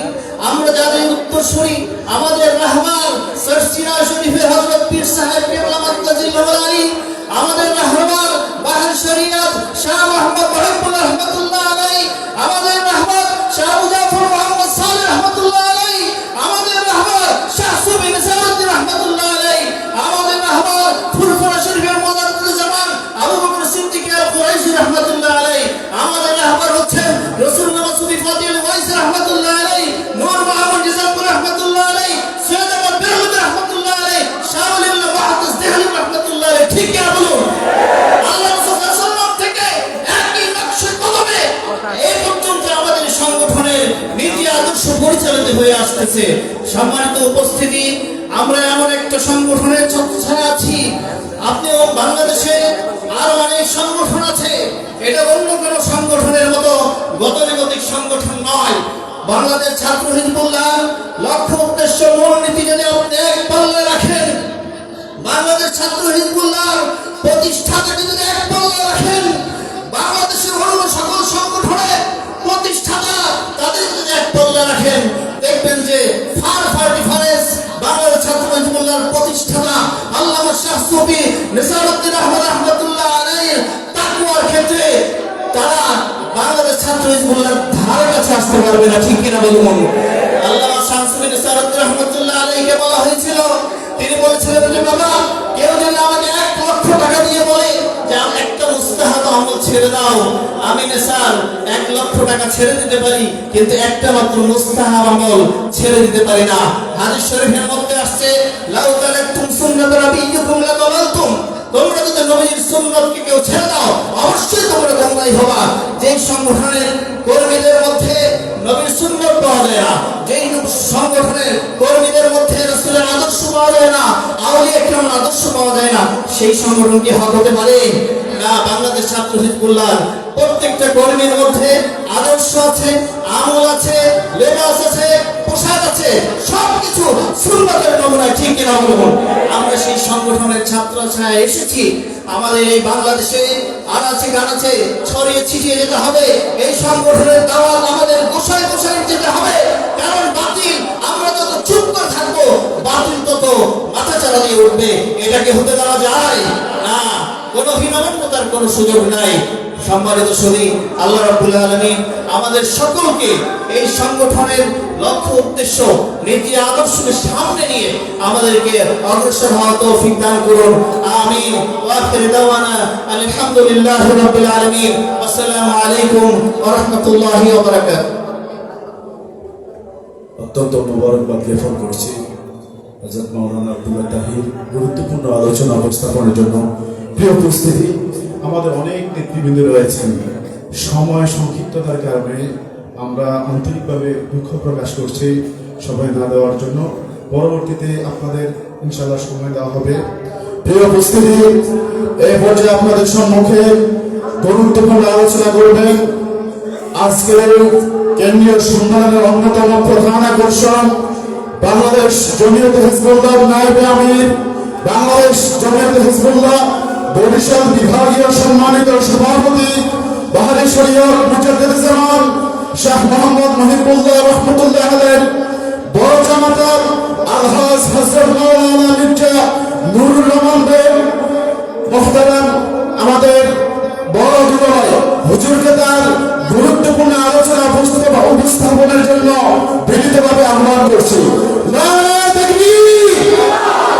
আমরা যাদের উত্তরসূরি, আমাদের রাহবার সরসিনা শরীফে হযরত পীর সাহেব কেবলা মাদ্দাজিল্লাহু আলাইহি, আমাদের রাহবার বাহার শরিয়ত শাহ মুহাম্মদ মুহিবুর রহমাতুল্লাহ আলাইহি, আমাদের রাহবার শাহ মুজাফফর মুহাম্মদ সালেহ রহমাতুল্লাহ আলাইহি, আমাদের রাহবার শাহ সুবি নিসারউদ্দিন রহমাতুল্লাহ আলাইহি, আমাদের রাহবার ফুরফুরা শরীফের মুজাদ্দিদ জামান আবু বকর সিদ্দিক কুরাইশি রহমাতুল্লাহ আলাইহি, আমাদের রাহবার হচ্ছেন রাসূলুল্লাহ সুফি ফাদিল ওয়াইস রহমাতুল্লাহ আলাইহি, নূর মুহাম্মদ জাযাকুর রহমাতুল্লাহ আলাইহি, সৈয়দ আহমদ বেরলুদ রহমাতুল্লাহ আলাইহি, শাহ ওয়ালিউল্লাহ ওয়াহদাস দেহলি রহমাতুল্লাহ আলাইহি। ঠিক কি বলুন? আল্লাহ রাসূল সাল্লাল্লাহু আলাইহি ওয়াসাল্লাম থেকে একই নকশে কদমে এই পর্যন্ত আমাদের সংগঠনের নীতি আদর্শ পরিচালিত হয়ে আসতেছে। সম্মানিত উপস্থিতি, আমরা এমন একটা সংগঠনের ছত্রছায়ায় আছি। আপনিও বাংলাদেশে আরো অনেক সংগঠন আছে, এটা অন্য কোনো সংগঠনের মতো গতানুগতিক সংগঠন নয়। বাংলাদেশ ছাত্র হিজবুল্লাহ লক্ষ্য উদ্দেশ্য মূলনীতি যদি আপনি এক পাল্লায় রাখেন, বাংলাদেশ ছাত্র হিজবুল্লাহ প্রতিষ্ঠাতাকে যদি এক পাল্লায় রাখেন, বাংলাদেশের অন্য সকল সংগঠনের প্রতিষ্ঠাতা তাদের যদি এক পাল্লায় রাখেন, দেখবেন যে ফার ডিফারেন্স বাংলাদেশ ছাত্র হিজবুল্লাহর প্রতিষ্ঠাতা আল্লামা শাহ সুফি নিসারউদ্দিন আহমদ রহমাতুল্লাহ আলাইহির তাকওয়ার ক্ষেত্রে তারা বাংলাদেশ ছাত্র হিজবুল্লাহর ধারে কাছে আসতে পারবে না। ঠিক কিনা বলুন? আল্লামা শাহ সুফি নিসারউদ্দিন রহমাতুল্লাহ আলাইহিকে বলা হয়েছিল, তিনি বলেছিলেন যে বাবা, কেউ যদি আমাকে 1 লক্ষ টাকা দিয়ে বলে যে একটা মুস্তাহাব আমল ছেড়ে দাও, আমি নিসার 1 লক্ষ টাকা ছেড়ে দিতে পারি, কিন্তু একটা মাত্র মুস্তাহাব আমল ছেড়ে দিতে পারি না। হাদিস শরীফের মধ্যে আসছে, লাউ তারাকতুম সুন্নাত রাবিয়্যিকুম লাদালালতুম, তোমরা যদি নবীর সুন্নাতকে কেউ ছেড়ে দাও, অবশ্যই তোমরা গোমরাহ হবা। যেই সংগঠনের কর্মীদের মধ্যে নবীর সুন্নাত পাওয়া যায় না, যেই সংগঠনের কর্মীদের মধ্যে রাসূলের আদর্শ পাওয়া যায় না, আউলিয়া কেরামের আদর্শ পাওয়া যায় না, সেই সংগঠন কি হক হতে পারে? না। বাংলাদেশ ছাত্র হিজবুল্লাহ প্রত্যেকটা কর্মীর মধ্যে আদর্শ আছে, আমল আছে, লেবাস আছে, পোশাক আছে, সবকিছু সুন্নাতের নমুনায়। ঠিক কিনা বলুন? আমরা সেই সংগঠনের ছাত্র ছায়া এসেছি। আমাদের এই বাংলাদেশে আনাচে কানাচে ছড়িয়ে ছিটিয়ে যেতে হবে। এই সংগঠনের দাওয়াত আমাদের গোসায় গোসায় যেতে হবে, কারণ বাতিল, আমরা যত চুপ করে থাকবো বাতিল তত মাথা চারা দিয়ে উঠবে। এটাকে হতে দেওয়া যায় না, কোনো হীনমন্যতার কোনো সুযোগ নাই। সম্মানিত শরীর, আল্লাহ রাব্বুল আলামিন আমাদের সকলকে এই সংগঠনের লক্ষ্য উদ্দেশ্য নীতি আদর্শকে সামনে নিয়ে আমাদেরকে অগ্রসর হওয়ার তৌফিক দান করুন। আমিন। ওয়া আখিরু দাওয়ানা আলহামদুলিল্লাহি রাব্বিল আলামিন। আসসালামু আলাইকুম ওয়া রাহমাতুল্লাহি ওয়া বারাকাতুহু। অত্যন্ত মোবারকবাদ জ্ঞাপন করছি হযরত মাওলানা আব্দুল্লাহ তাহির গুরুত্বপূর্ণ আলোচনা উপস্থাপনের জন্য। প্রিয় উপস্থিতি, আমাদের অনেক নেতৃবৃন্দ রয়েছেন, সময় সংক্ষিপ্ততার কারণে আমরা আন্তরিকভাবে দুঃখ প্রকাশ করছি সময় না দেওয়ার জন্য। পরবর্তীতে আপনাদের ইনশাআল্লাহ সময় দেওয়া হবে। প্রিয় উপস্থিতি, এই পর্যায়ে আপনাদের সম্মুখে গুরুত্বপূর্ণ আলোচনা করবেন আজকের কেন্দ্রীয় সম্মেলনের অন্যতম প্রধান আকর্ষণ বাংলাদেশ জমিয়তে হিজবুল্লাহ নায়েবে আমির, বাংলাদেশ জমিয়তে হিজবুল্লাহ বরিশাল বিভাগীয় সম্মানিত সভাপতি বাহারি শরীয়ত মুজাদ্দিদ জামান শাহ মোহাম্মদ মহিবুল্লাহ রহমতুল্লাহ আলাইহির বড় জামাতা আলহাজ হযরত মাওলানা মির্জা নুরুর রহমান দেব মুহতারাম আমাদের বড় দুলাভাই হুজুরকে তার গুরুত্বপূর্ণ আলোচনা উপস্থাপনের জন্য বিনীতভাবে আহ্বান করছি। নারে তাকবীর!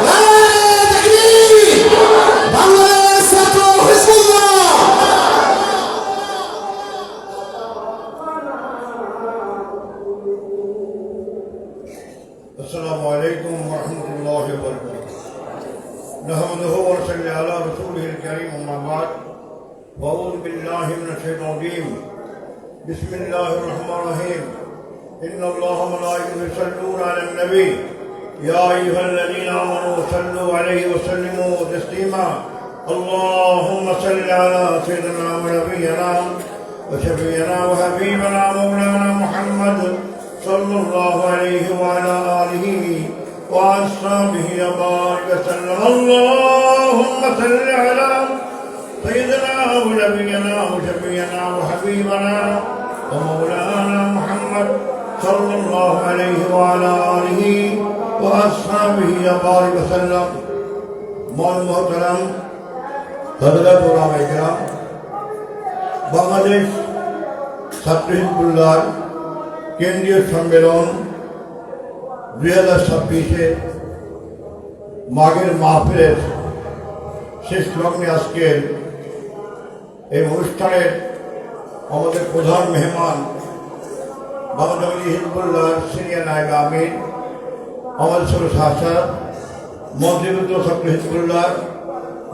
নারে তাকবীর! বাংলাদেশ ছাত্র হিজবুল্লাহ! السلام عليكم ورحمة الله وبركاته. نحمده ونصلي على رسوله الكريم أما بعد. أعوذ بالله من الشيطان الرجيم. بسم الله الرحمن الرحيم. إن الله وملائكته يصلون على النبي يا أيها الذين آمنوا صلوا عليه وسلموا تسليما. اللهم صل على سيدنا ونبينا وشفيعنا وحبيبنا مولانا محمد صلى الله عليه وعلى آله وأصحابه وبارك وسلم. اللهم صل على سيدنا ونبينا وشفيعنا وحبيبنا ومولانا محمد صلى الله عليه وعلى آله وأصحابه وبارك وسلم. محترم হযরত ওলামায়ে কেরাম, বাংলাদেশ ছাত্র হিজবুল্লাহর কেন্দ্রীয় সম্মেলন 2026 মাঘের মাহফিলের শেষ লগ্নে আজকের এই অনুষ্ঠানের আমাদের প্রধান মেহমান বাংলাদেশ হিজবুল্লাহর সিনিয়র নায়েব আমির আমাদের সঙ্গে শাসক মন্ত্রীবৃন্দ ছাত্র হিজবুল্লাহর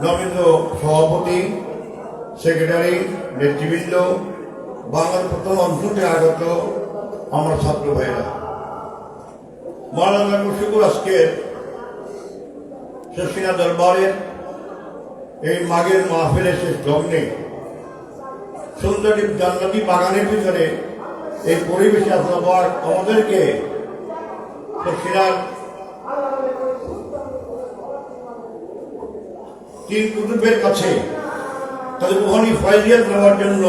নমিত সভাপতি, সেক্রেটারি, নেতৃবৃন্দ, বাংলার প্রথম অঞ্চলে আগত আমার ছাত্র ভাইরা, মাওলানা মুশফিকুর আজকের শেষিনা দরবারের এই মাঘের মাহফিলের শেষ লগ্নে সুন্দর জান্নাতি বাগানের ভিতরে এই পরিবেশে আসার আমাদেরকে শেষিনার তিন কুতুবের কাছে তাদের রুহানি ফায়জিয়াত নেওয়ার জন্য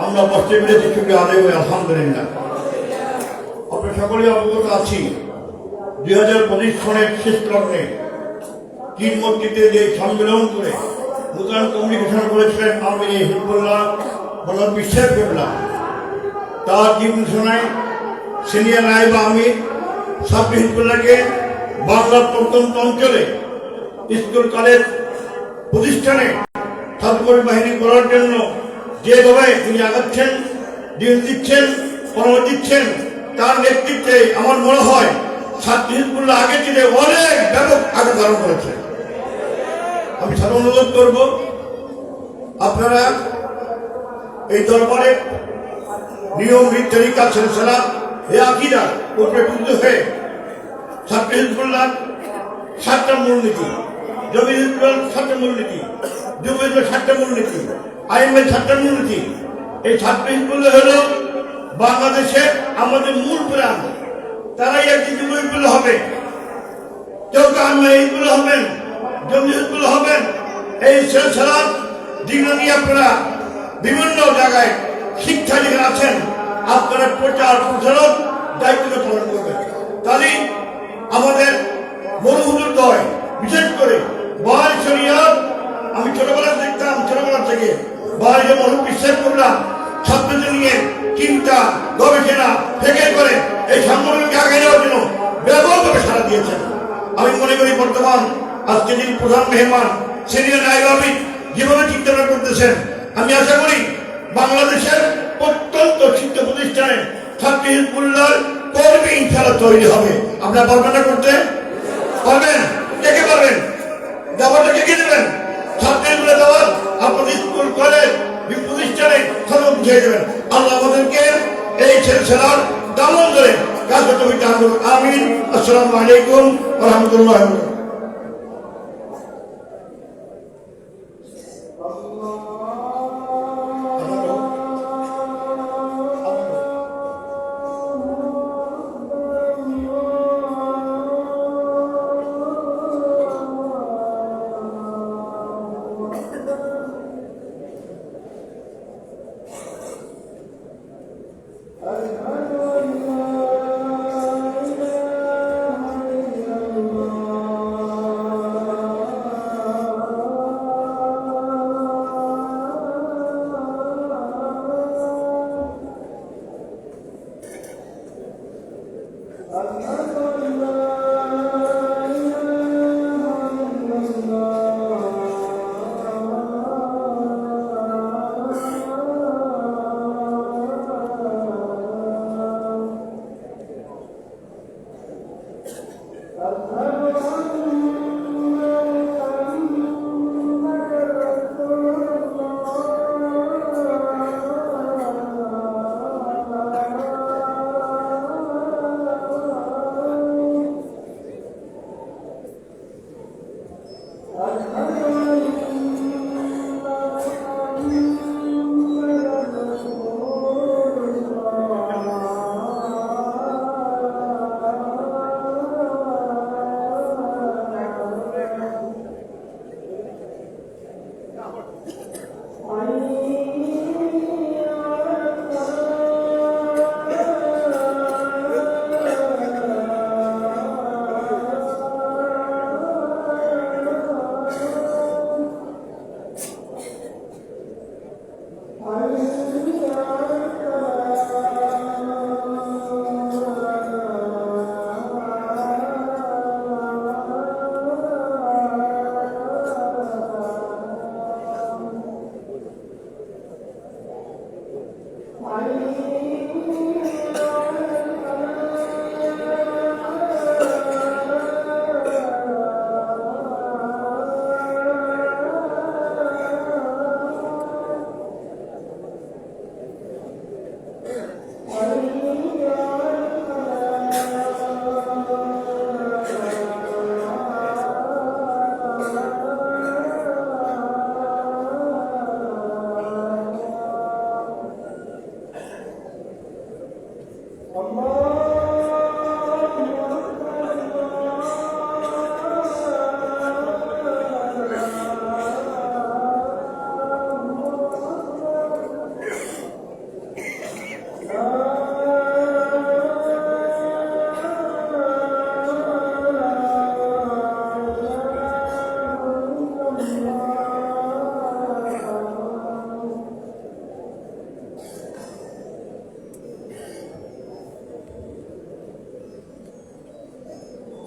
আমরা বসতে পেরেছি। শুক্রিয়া আদায় করি আলহামদুলিল্লাহ। আমরা সকলেই অবগত আছি 2025 সনের শেষ লগ্নে তিন মসজিদে যে সম্মেলন করে নূতন কমিউনিকেশন করেছিলেন আমি হিজবুল্লাহ বলা বিশ্বাস করলাম, তার নির্দেশনায় সিনিয়র নায়েব আমির ছাত্র হিজবুল্লাহকে বাংলার প্রত্যন্ত অঞ্চলে স্কুল কলেজ প্রতিষ্ঠানে ছাত্রকর্মী বাহিনী করার জন্য যেভাবে তিনি আগাচ্ছেন, দিন দিচ্ছেন, পরামর্শ দিচ্ছেন, তার নেতৃত্বে আমার মনে হয় ছাত্র হিজবুল্লাহ আগে থেকে অনেক ব্যাপক আগে ধারণ করেছে। আমি সাধারণ অনুরোধ করব, আপনারা এই দরবারে নিয়ম তরিকা সিলসিলা এ আকীদার উপরে টুকু হয়ে ছাত্র হিজবুল্লাহ 7টা মূলনীতি, জমি হিজবুল্লাহ 7টা মূলনীতি, যুব হিজবুল্লাহ 7টা মূলনীতি, আইএমএল 7টা মূলনীতি। এই ছাত্র হিজবুল্লাহ হলো বাংলাদেশের আমাদের মূল প্রাণ। তারাই একদিন যুব হিজবুল্লাহ হবে, কেউ আইএমএল হিজবুল্লাহ হবেন, জমি হিজবুল্লাহ হবেন। এই সিলসিলার দিন নিয়ে আপনারা বিভিন্ন জায়গায় শিক্ষা যেখানে আছেন আপনারা প্রচার প্রসারণ দায়িত্ব পালন করবেন। তাহলে আমাদের মরুহুজুর দয়, বিশেষ করে বাহারি শরীয়ত, আমি ছোটবেলা দেখতাম, ছোটবেলা থেকে বাহারি মরু বিশ্বাস করলাম ছাত্রদের নিয়ে চিন্তা গবেষণা থেকে করে এই সংগঠনকে আগে নেওয়ার জন্য ব্যাপকভাবে সাড়া দিয়েছেন। আমি মনে করি বর্তমান আজকে যিনি প্রধান মেহমান সিনিয়র নায়েব আমির যেভাবে চিন্তা করতেছেন, আমি আশা করি বাংলাদেশের অত্যন্ত শিক্ষা প্রতিষ্ঠানে ছাত্র হিজবুল্লাহর কর্মী ইনশাআল্লাহ তৈরি হবে। আপনারা পারবেন না করতে? পারবেন? কে কে পারবেন? দাওয়াতটা কে দেবেন? ছাত্র হিজবুল্লাহ দাওয়াত আপনাদের স্কুল কলেজ প্রতিষ্ঠানে ছাত্র বুঝিয়ে দেবেন। আল্লাহ আমাদেরকে এই সিলসিলার দামন ধরে কাজ করতে হবে। আমিন। আসসালামু আলাইকুম ওয়া রাহমাতুল্লাহি ওয়া বারাকাতুহু।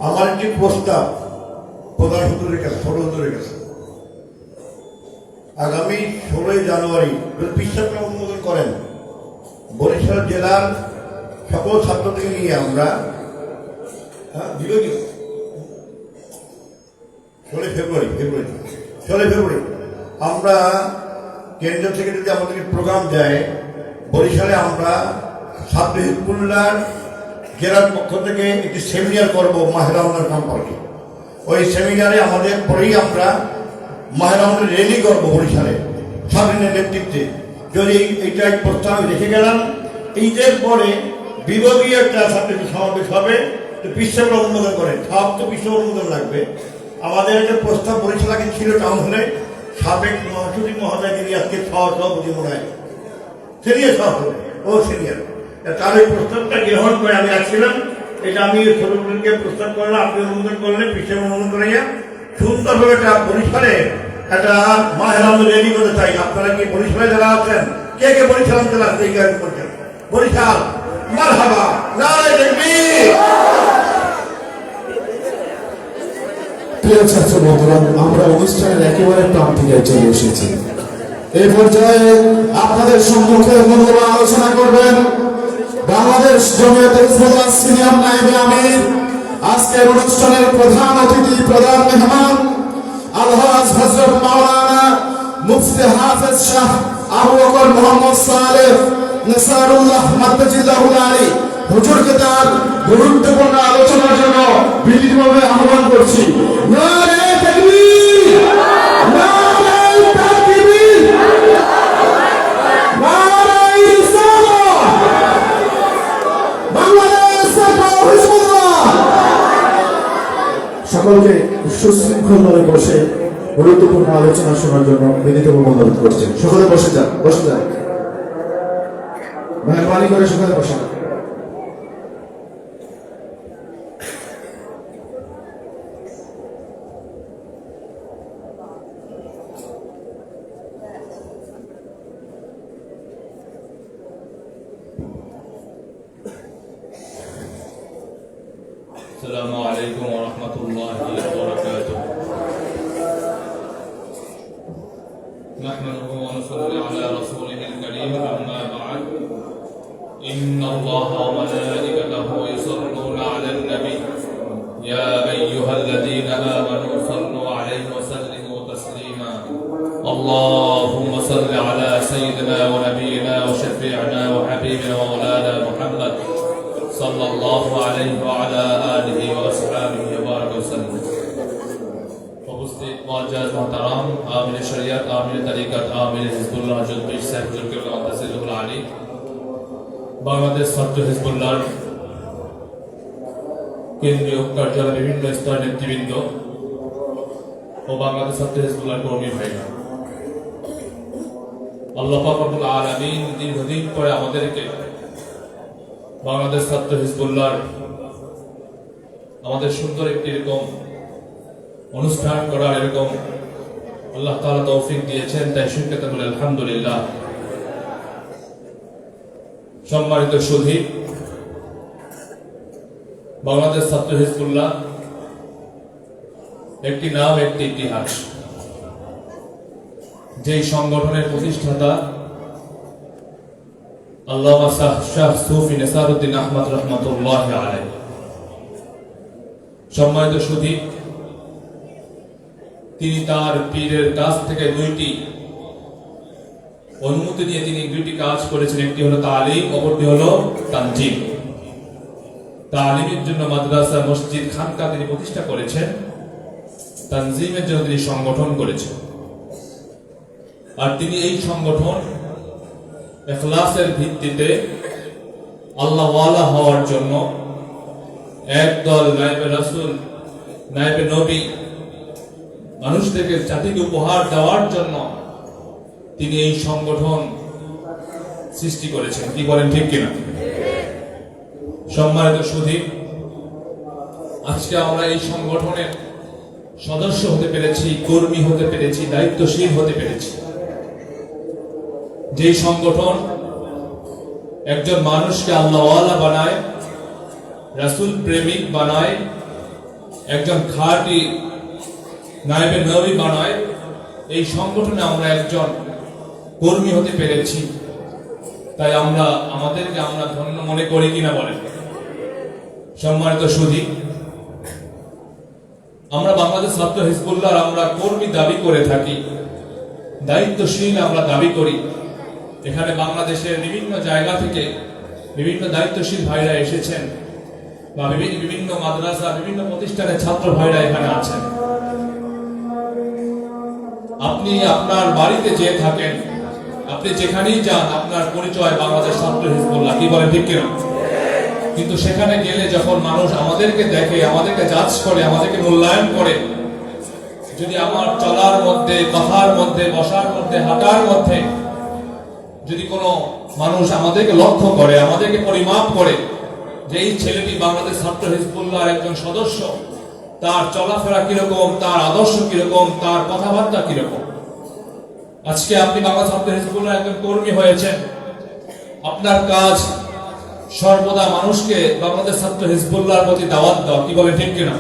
আমার একটি প্রস্তাব প্রধান হুজুরের কাছে, ছোট হুজুরের কাছে, আগামী 16 জানুয়ারি বিশ্বাসকে অনুমোদন করেন বরিশাল জেলার সকল ছাত্রদের নিয়ে আমরা বিভাগীয় 16 ফেব্রুয়ারি আমরা কেন্দ্র থেকে যদি আমাদেরকে প্রোগ্রাম দেয়, বরিশালে আমরা ছাত্র হিজবুল্লাহ জেলার পক্ষ থেকে একটি সেমিনার করবো মাহে রমজান সম্পর্কে। ওই সেমিনারে আমাদের পরেই আমরা মাহে রমজান র্যালি করবো বরিশালে স্বাধীনের নেতৃত্বে। যদি এইটা এক প্রস্তাব রেখে গেলাম, ঈদের পরে বিভাগীয় একটা ছাত্র সমাবেশ হবে, তো বিশ্বকে অনুমোদন করে, সব তো বিশ্ব অনুমোদন লাগবে। আমাদের একটা প্রস্তাব বরিশাল আগে ছিল টাউন হলে, সাবেক মহাসচিব মহোদয় যিনি আজকে সভাপতি মনে হয় সিনিয়র সভাপতি, ও সিনিয়র, তার এই প্রস্তাবটা গ্রহণ করে আমি আসছিলাম। এটা আমি ছোটকে প্রস্তাব করলাম, আপনি অনুমোদন করলেন, বিশ্বের অনুমোদন করাইয়া সুন্দরভাবে একটা বরিশালে একটা মাহে রমজান রেডি করতে চাই। আপনারা কি বরিশালে যারা আছেন, কে কে বরিশাল জেলা এই কাজ করছেন? বরিশাল মারহাবা, নারায়ে তাকবীর। প্রিয় ছাত্র বন্ধুরা, আমরা অনুষ্ঠানের একেবারে প্রান্তিকে চলে এসেছি। এই পর্যায়ে আপনাদের সম্মুখে মূল্যবান আলোচনা করবেন বাংলাদেশ জমিয়তে হিজবুল্লাহ সিনিয়র নায়েবে আমির, আজকের অনুষ্ঠানের প্রধান অতিথি, প্রধান মেহমান আলহাজ হযরত মাওলানা মুফতি হাফেজ শাহ আবু বকর মোহাম্মদ সালেহ নেসারুল্লাহ মাদ্দাজিল্লাহুল আলী হুজুরকে তার গুরুত্বপূর্ণ আলোচনার জন্য বিনীতভাবে আহ্বান করছি। নারে তাকবীর, নারে তাকবীর, নারে রিসালাহ, বাংলাদেশ ছাত্র হিজবুল্লাহ। সকলকে সুশৃঙ্খলভাবে বসে গুরুত্বপূর্ণ আলোচনা শোনার জন্য বিনীতভাবে অনুরোধ করছেন। সকলে বসে যান, বসে যান, মেহরবানি করে সকলে বসে যান। السلام عليكم ورحمة الله وبركاته. نحمده ونصلي على رسوله الكريم أما بعد. إن الله وملائكته يصلون على النبي يا أيها الذين آمنوا صلوا عليه وسلموا تسليما. اللهم صل على سيدنا ونبينا وشفيعنا وحبيبنا ومولانا محمد صلى الله عليه وعلى آله وأصحابه وبارك وسلم. উপস্থিত মুআজ্জাজ মুহতারাম, আমির শরিয়ত, আমির তরিকত, আমির হিজবুল্লাহ হযরত পীর সাহেব জুলকিবলা মুতাসিরুল আলী, বাংলাদেশ ছাত্র হিজবুল্লাহর কেন্দ্রীয় কার্যালয়ের বিভিন্ন স্তরের নেতৃবৃন্দ ও বাংলাদেশ ছাত্র হিজবুল্লাহর কর্মী ভাইরা, আল্লাহ পাক রব্বুল আলামিন দীর্ঘদিন পরে আমাদেরকে বাংলাদেশ ছাত্র হিজবুল্লাহর আমাদের সুন্দর একটি এরকম অনুষ্ঠান করার এরকম আল্লাহ তাআলা তৌফিক দিয়েছেন, তাই শুকরিয়া বলে আলহামদুলিল্লাহ। সম্মানিত সুধী, বাংলাদেশ ছাত্র হিজবুল্লাহ একটি নাম, একটি ইতিহাস। যেই সংগঠনের প্রতিষ্ঠাতা আল্লামা শাহ সুফি নেসারউদ্দিন আহমদ রহমাতুল্লাহ আলাইহি। সম্মানিত সুধী, তিনি তার পীরের কাছ থেকে দুইটি অনুমতি নিয়ে তিনি দুইটি কাজ করেছেন। একটি হলো তালিম, অপরটি হলো তানজিম। তালিমের জন্য মাদ্রাসা, মসজিদ, খানকা তিনি প্রতিষ্ঠা করেছেন, তানজিমের জন্য তিনি সংগঠন করেছেন। আর তিনি এই সংগঠন ইখলাসের ভিত্তিতে আল্লাহ ওয়ালা হওয়ার জন্য একদল নায়েবে রাসূল, নায়েবে নবী মানুষদেরকে জাতিকে উপহার দেওয়ার জন্য তিনি এই সংগঠন সৃষ্টি করেছেন। কি বলেন, ঠিক কিনা? সম্মানিত সুধী, আজকে আমরা এই সংগঠনের সদস্য হতে পেরেছি, কর্মী হতে পেরেছি, দায়িত্বশীল হতে পেরেছি। যে সংগঠন একজন মানুষকে আল্লাহওয়ালা বানায়, রাসূল প্রেমিক বানায়, একজন খাঁটি নায়েবে নবী বানায়, এই সংগঠনে আমরা একজন কর্মী হতে পেরেছি। তাই আমাদেরকে আমরা ধন্য মনে করি কিনা বলেন? সম্মানিত সুধী, আমরা বাংলাদেশ ছাত্র হিজবুল্লাহর আমরা কর্মী দাবি করে থাকি, দায়িত্বশীল আমরা দাবি করি। এখানে বাংলাদেশের বিভিন্ন জায়গা থেকে বিভিন্ন দায়িত্বশীল ভাইরা এসেছেন, বা বিভিন্ন মাদ্রাসা, বিভিন্ন প্রতিষ্ঠানের ছাত্র ভাইরা এখানে আছেন। আপনি আপনার বাড়িতে যে থাকেন, আপনি যেখানেই যান, আপনার পরিচয় বাংলাদেশ ছাত্র হিজবুল্লাহ। কি বলেন, ঠিক কিনা? কিন্তু সেখানে গেলে যখন মানুষ আমাদেরকে দেখে, আমাদেরকে জাজ করে, আমাদেরকে মূল্যায়ন করে, যদি আমার চলার মধ্যে, কথার মধ্যে, বসার মধ্যে, হাঁটার মধ্যে যদি কোনো মানুষ আমাদেরকে লক্ষ্য করে, আমাদেরকে পরিমাপ করে যে এই ছেলেটি বাংলাদেশ ছাত্র হিজবুল্লাহর একজন সদস্য, তার চলাফেরা কিরকম, তার আদর্শ কিরকম, তার কথাবার্তা কিরকম। আজকে আপনি বাংলাদেশ ছাত্র হিজবুল্লাহর একজন কর্মী হয়েছেন, আপনার কাজ সর্বদা মানুষকে বাংলাদেশ ছাত্র হিজবুল্লাহর প্রতি দাওয়াত দাও। কি বলে, ঠিক কিনা?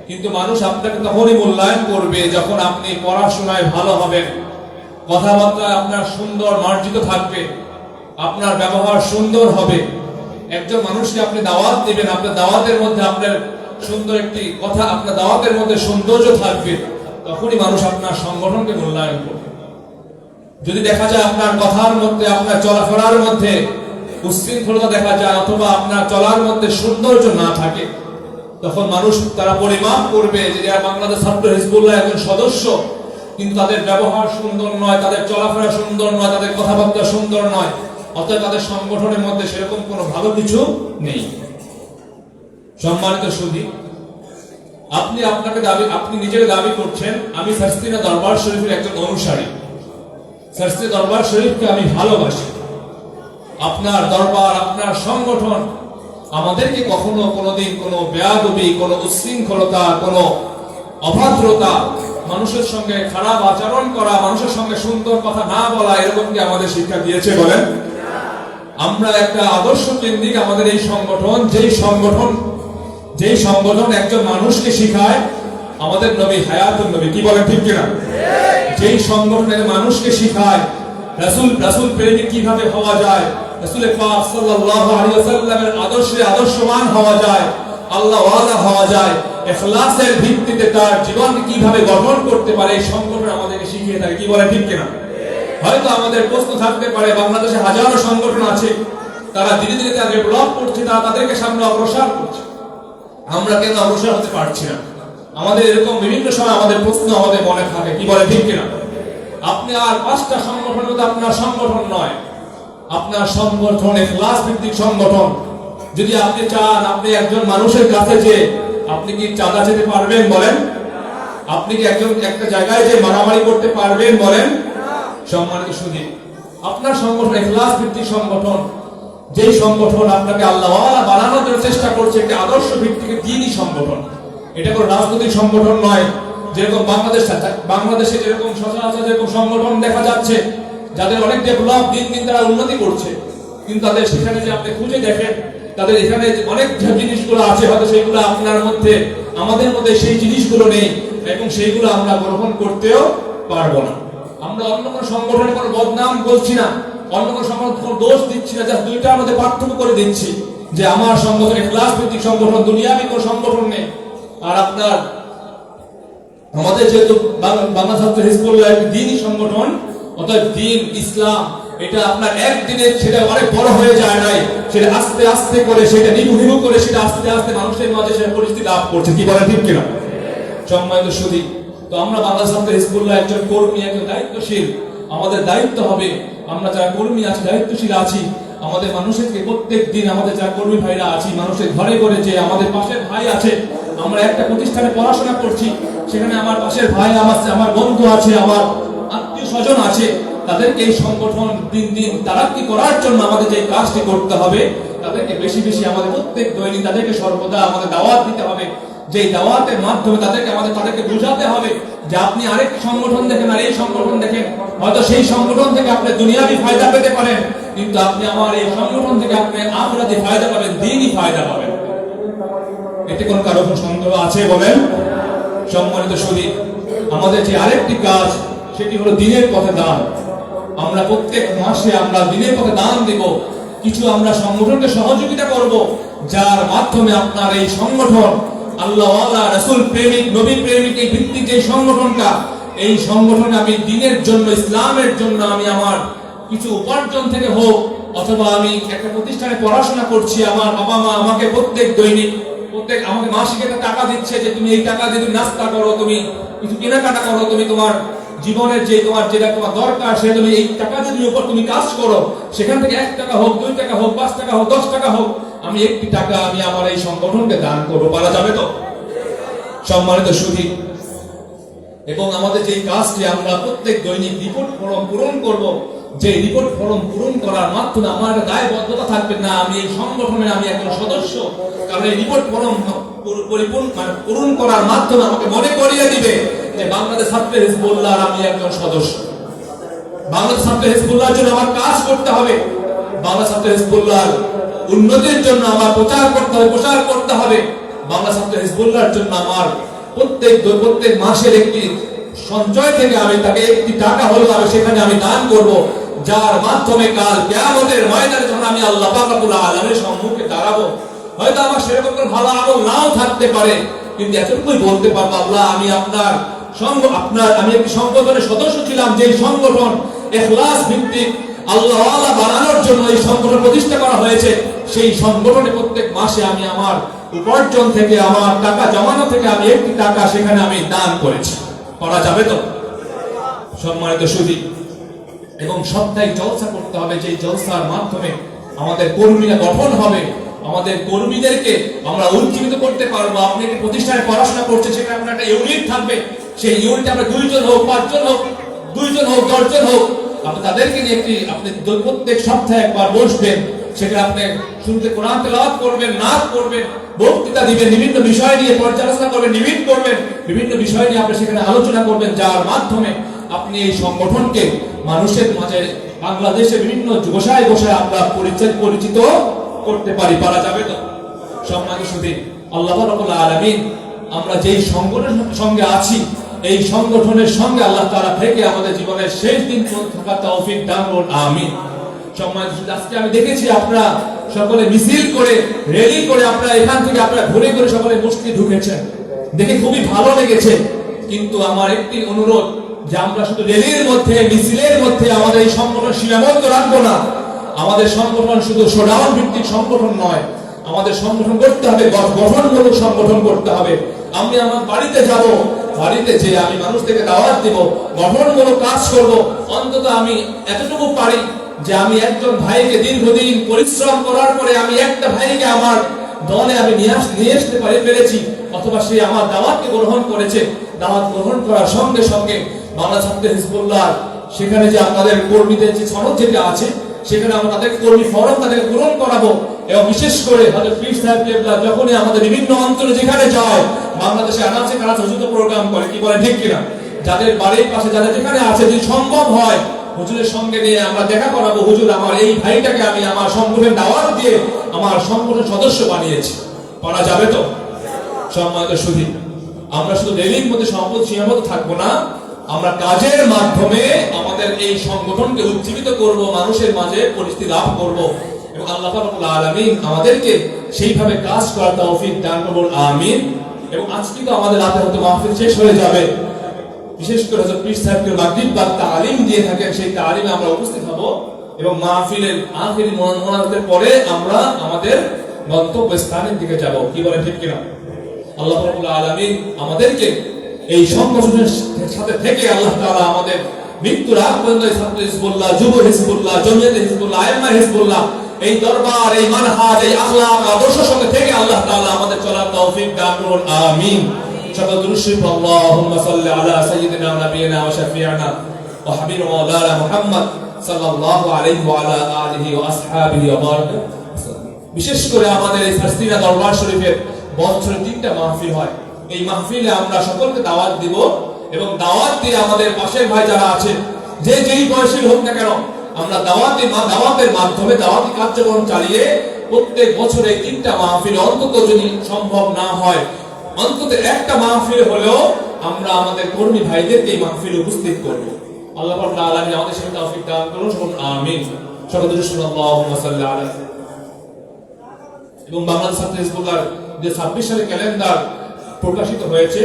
কিন্তু মানুষ আপনাকে তখনই মূল্যায়ন করবে যখন আপনি পড়াশোনায় ভালো হবেন, কথাবার্তা আপনার সুন্দর মার্জিত থাকবে, আপনার ব্যবহার সুন্দর হবে। একজন মানুষকে আপনি দাওয়াত দিবেন, আপনার দাওয়াতের মধ্যে আপনার সুন্দর একটি কথা, আপনার দাওয়াতের মধ্যে সৌন্দর্য থাকবে, তখনই মানুষ আপনার সংগঠনকে মূল্যায়ন করবে। যদি দেখা যায় আপনার কথার মধ্যে, আপনার চলাফেরার মধ্যে উচ্ছৃঙ্খলতা দেখা যায়, অথবা আপনার চলার মধ্যে সৌন্দর্য না থাকে, তখন মানুষ তারা পরিমাপ করবে যে যারা বাংলাদেশ ছাত্র হিজবুল্লাহ একজন সদস্য, কিন্তু তাদের ব্যবহার সুন্দর নয়, তাদের চলাফেরা সুন্দর নয়, তাদের কথাবার্তা সুন্দর নয়, অতএব তাদের সংগঠনের মধ্যে সেরকম কোনো ভালো কিছু নেই। সম্মানিত সুধী, আপনি নিজেকে দাবি করছেন আমি শাস্তিনা দরবার শরীফের একজন অনুসারী, শাস্তি দরবার শরীফকে আমি ভালোবাসি। আপনার দরবার, আপনার সংগঠন আমাদেরকে কখনো কোনোদিন কোনো বেয়াদবি, কোনো উচ্ছৃঙ্খলতা, কোনো অভদ্রতা, মানুষের সঙ্গে খারাপ আচরণ করা, মানুষের সঙ্গে সুন্দর কথা না বলা, এরকম কি আমাদের শিক্ষা দিয়েছে বলেন? আমরা একটা আদর্শ কেন্দ্রিক আমাদের এই সংগঠন, যেই সংগঠন যেই সংগঠন একজন মানুষকে শিখায় আমাদের নবী হায়াতুন নবী, কি বলেন ঠিক কিনা? যেই সংগঠনের মানুষকে শিখায় রাসূল প্রেমিক কিভাবে হওয়া যায়, রাসূল পাক সাল্লাল্লাহু আলাইহি ওয়াসাল্লামের আদর্শে আদর্শবান হওয়া যায়, আল্লাহ ওয়ালা হওয়া যায়, ইখলাসের ভিত্তিতে তার জীবনকে কিভাবে গঠন করতে পারে, এই সংগঠন আমাদেরকে শিখিয়ে থাকে, কি বলেন ঠিক কিনা? হয়তো আমাদের প্রশ্ন থাকতে পারে, বাংলাদেশে হাজারো সংগঠন আছে, তারা ধীরে ধীরে তাদের ব্লক করছে, তারা তাদেরকে সামনে অগ্রসর করছে, আমরা কেন অগ্রসর হতে পারছি না? আমাদের এরকম বিভিন্ন সময় আমাদের প্রশ্ন আমাদের মনে থাকে, কি বলে ঠিক কিনা? আপনি আর 5টা সংগঠনের মধ্যে আপনার সংগঠন নয়, আপনার সংগঠন ইখলাস ভিত্তিক সংগঠন। যদি আপনি চান আপনি একজন মানুষের কাছে যে আপনি কি চাঁদা যেতে পারবেন বলেন? আপনি কি একটা জায়গায় যে মারামারি করতে পারবেন বলেন? সম্মানিত সুধী, আপনার সংগঠন ইখলাস ভিত্তিক সংগঠন, যেই সংগঠন আপনাকে আল্লাহ ওয়ালা বানানোর জন্য চেষ্টা করছে, একটা আদর্শ ভিত্তিক দ্বীনি সংগঠন। এটা কোনো রাজনৈতিক সংগঠন নয়। যেরকম বাংলাদেশে যেরকম সচরাচর যেরকম সংগঠন দেখা যাচ্ছে, যাদের অনেক ডেভেলপ, দিন দিন তারা উন্নতি করছে, কিন্তু তাদের সেখানে যে আপনি খুঁজে দেখেন, তাদের এখানে অনেক জিনিসগুলো আছে, হয়তো সেইগুলো আপনার মধ্যে, আমাদের মধ্যে সেই জিনিসগুলো নেই, এবং সেইগুলো আমরা গ্রহণ করতেও পারবো না। আমরা অন্য কোনো সংগঠনের কোনো বদনাম বলছি না, অন্য কোনো সংগঠন কোনো দোষ দিচ্ছি না, জাস্ট দুইটার মধ্যে পার্থক্য করে দিচ্ছি যে আমার সংগঠন ইখলাস ভিত্তিক সংগঠন, দুনিয়াবি কোনো সংগঠন নেই। আর আপনার আমাদের যেহেতু বাংলা ছাত্র হিজবুল্লাহ একটি দ্বীনি সংগঠন, অর্থাৎ দ্বীন ইসলাম, এটা আপনার একদিনে সেটা অনেক বড় হয়ে যায় নাই, সেটা আস্তে আস্তে করে, সেটা নিভু করে, সেটা আস্তে আস্তে মানুষের মাঝে সেটা পরিস্থিতি লাভ করছে, কি বলেন ঠিক কিনা? সম্মানিত সুধী, তো আমরা বাংলা ছাত্র হিজবুল্লাহ একজন কর্মী, একজন দায়িত্বশীল, আমাদের দায়িত্ব হবে, আমরা যারা কর্মী আছি, দায়িত্বশীল আছি, আমাদের মানুষকে প্রত্যেক দিন, আমাদের যারা কর্মী ভাইরা আছি, মানুষের ঘরে ঘরে যে আমাদের পাশের ভাই আছে, আমরা একটা প্রতিষ্ঠানে পড়াশোনা করছি, সেখানে আমার পাশের ভাই আমার বন্ধু আছে, আমার আত্মীয় স্বজন আছে, তাদেরকে এই সংগঠন দিন দিন তারাক্কি করার জন্য আমাদের যে কাজটি করতে হবে, তাদেরকে বেশি বেশি আমাদের প্রত্যেক দৈনিক তাদেরকে সর্বদা আমাদের দাওয়াত দিতে হবে, যে দাওয়াতের মাধ্যমে তাদেরকে বোঝাতে হবে যে আপনি আরেকটি সংগঠন দেখেন আর এই সংগঠন দেখেন, হয়তো সেই সংগঠন থেকে আপনি দুনিয়াবি ফায়দা পেতে পারেন, কিন্তু আপনি আমার এই সংগঠন থেকে আপনি আখিরাতি ফায়দা পাবেন, দ্বীনি ফায়দা পাবেন। এতে কোন কারো সন্দেহ আছে বলেন? সম্মানিত সুধী, আমাদের যে আরেকটি কাজ, সেটি হলো দ্বীনের পথে দান। আমরা প্রত্যেক মাসে আমরা দ্বীনের পথে দান দেব, কিছু আমরা সংগঠনকে সহযোগিতা করব, যার মাধ্যমে আপনার এই সংগঠন আল্লাহ ওয়ালা, রাসূল প্রেমিক, নবী প্রেমিক এই ভিত্তিক যে সংগঠনটা, এই সংগঠনে আমি দ্বীনের জন্য, ইসলামের জন্য আমি আমার কিছু উপার্জন থেকে হোক, অথবা আমি একটা প্রতিষ্ঠানে পড়াশোনা করছি, আমার বাবা মা আমাকে প্রত্যেক দৈনিক আমাকে মাসিক একটা টাকা দিচ্ছে যে তুমি এই টাকা দিয়ে তুমি নাস্তা করো, তুমি কিছু কেনাকাটা করো, তুমি তোমার জীবনের যে যেটা তোমার দরকার, সে তুমি এই টাকা দিয়ে উপর তুমি কাজ করো, সেখান থেকে 1 টাকা হোক, 2 টাকা হোক, 5 টাকা হোক, 10 টাকা হোক, আমি একটি টাকা আমি আমার এই সংগঠনকে দান করবো, পারা যাবে তো? সম্মানিত সুধী, এবং আমাদের যে কাজটি আমরা প্রত্যেক দৈনিক রিপোর্ট ফর্ম পূরণ করব, যে রিপোর্ট ফর্ম পূরণ করার মাধ্যমে আমার দায়বদ্ধতা থাকবে না, আমি এই সংগঠনের আমি একজন সদস্য, কারণ এই রিপোর্ট ফর্ম পূরণ করার মাধ্যমে আমাকে মনে করিয়ে দিবে যে বাংলাদেশ ছাত্র হিজবুল্লাহর আমি একজন সদস্য, বাংলাদেশ ছাত্র হিজবুল্লাহর জন্য আমার কাজ করতে হবে, বাংলাদেশ ছাত্র হিজবুল্লাহর উন্নতির জন্য আমার প্রচার করতে হবে, বাংলাদেশ ছাত্র হিজবুল্লাহর জন্য আমার প্রত্যেক মাসের একটি সঞ্চয় থেকে আমি তাকে একটি টাকা হলেও আমি সেখানে আমি দান করব, যার মাধ্যমে কাল কিয়ামতের ময়দানে যখন আমি আল্লাহ পাক রব্বুল আলামিনের সম্মুখে দাঁড়াবো, হয়তো আমার সেরকম কোনো ভালো আমল নাও থাকতে পারে, কিন্তু এতটুকুই বলতে পারবো, আল্লাহ আমি আমি একটি সংগঠনের সদস্য ছিলাম, যে সংগঠন ইখলাস ভিত্তিক আল্লাহ ওয়ালা বানানোর জন্য এই সংগঠন প্রতিষ্ঠা করা হয়েছে, সেই সংগঠনে প্রত্যেক মাসে আমি আমার উপার্জন থেকে, আমার টাকা জমানো থেকে আমি একটি টাকা সেখানে আমি দান করেছি, করা যাবে তো? সম্মানিত সুধী, এবং সপ্তাহে জলসা করতে হবে, যে জলসার মাধ্যমে আমাদের কর্মীরা গঠন হবে, আমাদের কর্মীদেরকে আমরা উজ্জীবিত করতে পারবো। আপনি একটি প্রতিষ্ঠানে পড়াশোনা করছে, সেখানে আপনার একটা ইউনিট থাকবে, সেই ইউনিটে আমরা 2 জন হোক, 5 জন হোক, 2 জন হোক, 10 জন হোক, আপনি তাদেরকে নিয়ে আপনি প্রত্যেক সপ্তাহে একবার বসবেন, সেখানে আপনি শুরুতে কোরআন তেলাওয়াত করবেন, নাচ করবেন, বক্তৃতা দিবেন, বিভিন্ন বিষয় নিয়ে পর্যালোচনা করবেন, নিবিড় করবেন, বিভিন্ন বিষয় নিয়ে আপনি সেখানে আলোচনা করবেন, যার মাধ্যমে আপনি এই সংগঠনকে মানুষের মাঝে, বাংলাদেশে বিভিন্ন গোসায় আমরা পরিচিত করতে পারি, পারা যাবে তো? সম্মানিত সুধী, আল্লাহ রাব্বুল আলামিন আমরা যেই সংগঠনের সঙ্গে আছি এই সংগঠনের সঙ্গে আল্লাহ তাআলা থেকে আমাদের জীবনের শেষ দিন পর্যন্ত থাকার তৌফিক দান করুন আমিন। সম্মানিত সুধী, আজকে আমি দেখেছি আপনারা সকলে মিছিল করে র্যালি করে আপনারা এখান থেকে আপনারা ঘুরে ঘুরে সকলে মসজিদে ঢুকেছেন, দেখে খুবই ভালো লেগেছে। কিন্তু আমার একটি অনুরোধ যে আমরা শুধু র্যালির মধ্যে মিছিলের মধ্যে আমাদের এই সংগঠন সীমাবদ্ধ রাখবো না। আমাদের সংগঠন শুধু শোডাউন ভিত্তিক সংগঠন নয়, আমাদের সংগঠন করতে হবে, গঠনমূলক সংগঠন করতে হবে। আমি আমার বাড়িতে যাব, বাড়িতে যে আমি মানুষদেরকে দাওয়াত দিব, গঠনমূলক কাজ করব। অন্তত আমি এতটুকু পারি যে আমি একজন ভাইকে দীর্ঘদিন পরিশ্রম করার পরে আমি একটা ভাইকে আমার দলে আমি নিয়ে আসতে পেরেছি, অথবা সে আমার দাওয়াতকে গ্রহণ করেছে। দাওয়াত গ্রহণ করার সঙ্গে সঙ্গে বাংলা ছাত্র হিজবুল্লাহ সেখানে যে আপনাদের কর্মীদের যে সনদ যেটা আছে সেখানে আমরা তাদের কর্মী ফরম তাদেরকে পূরণ করাবো। এবং বিশেষ করে হযরত পীর সাহেব কেবলা যখনই আমাদের বিভিন্ন অঞ্চলে যেখানে যায়, বাংলাদেশে আনাচে কানাচে হুজুর প্রোগ্রাম করে, কি বলে ঠিক কিনা? যাদের বাড়ির পাশে যাদের যেখানে আছে, যদি সম্ভব হয় হুজুরের সঙ্গে নিয়ে আমরা দেখা করাবো, হুজুর আমার এই ভাইটাকে আমি আমার সংগঠনের দাওয়াত দিয়ে আমার সংগঠনের সদস্য বানিয়েছি, পারা যাবে তো? সম্মানিত সুধী, আমরা শুধু র্যালির মধ্যে সীমাবদ্ধ থাকবো না, আমরা কাজের মাধ্যমে আমাদের এই সংগঠনকে উজ্জীবিত করব, মানুষের মাঝে পরিচিতি লাভ করব এবং আল্লাহ রাব্বুল আলামিন আমাদেরকে সেইভাবে কাজ করার তৌফিক দান করুন আমিন। এবং আজকে তো আমাদের রাতে হয়তো মাহফিল শেষ হয়ে যাবে, বিশেষ করে হযরত পীর সাহেবকে মাগরিব বা তালিম দিয়ে থাকেন, সেই তালিমে আমরা উপস্থিত হব এবং মাহফিলের আখিরি মোনাজাতের পরে আমরা আমাদের গন্তব্য স্থানের দিকে যাব, কি বলেন ঠিক কিনা? আল্লাহ রাব্বুল আলামিন আমাদেরকে এই সংগঠনের সাথে থেকে আল্লাহ তাআলা আমাদের মৃত্যুর আগ পর্যন্ত ছাত্র হিজবুল্লাহ, যুব হিজবুল্লাহ, জমিয়তে হিজবুল্লাহ, আইম্মা হিজবুল্লাহ, এই দরবার, এই মানহাজ, এই আখলাক, আদর্শের সঙ্গে থেকে আল্লাহ তাআলা আমাদের চলার তৌফিক দান করুন আমিন। সকল দুরূদ শরীফ আল্লাহুম্মা সাল্লি আলা সাইয়্যিদিনা ওয়া নাবিয়িনা ওয়া শাফি'িনা ওয়া হাবিবিনা মাওলানা মুহাম্মদ সাল্লাল্লাহু আলাইহি ওয়া আলা আলিহি ওয়া আসহাবিহি ওয়া বারাক। বিশেষ করে আমাদের এই ফিলিস্তিনা দরবার শরীফের বছরে 3টা মাহফিল হয়। এই মাহফিলে আমরা সকলকে দাওয়াত দিব এবং দাওয়াত দিয়ে আমাদের পাশের ভাই যারা আছে, যে যেই বয়সী হোক না কেন, আমরা দাওয়াতের মাধ্যমে দাওয়াতি কার্যক্রম চালিয়ে প্রত্যেক বছরে 3টা মাহফিল, অন্তত যদি সম্ভব না হয় অন্তত একটা মাহফিল হলেও আমরা আমাদের কর্মী ভাইদেরকে এই মাহফিলে উপস্থিত করব। আল্লাহ রাব্বুল আলামিন আমাদের সেই তৌফিক দান করুন আমিন। সকল দুরূদ শরীফ আল্লাহুম্মা সাল্লি আলা। এবং বাংলাদেশ ছাত্র হিজবুল্লাহর যে 26 সালে ক্যালেন্ডার প্রকাশিত হয়েছে,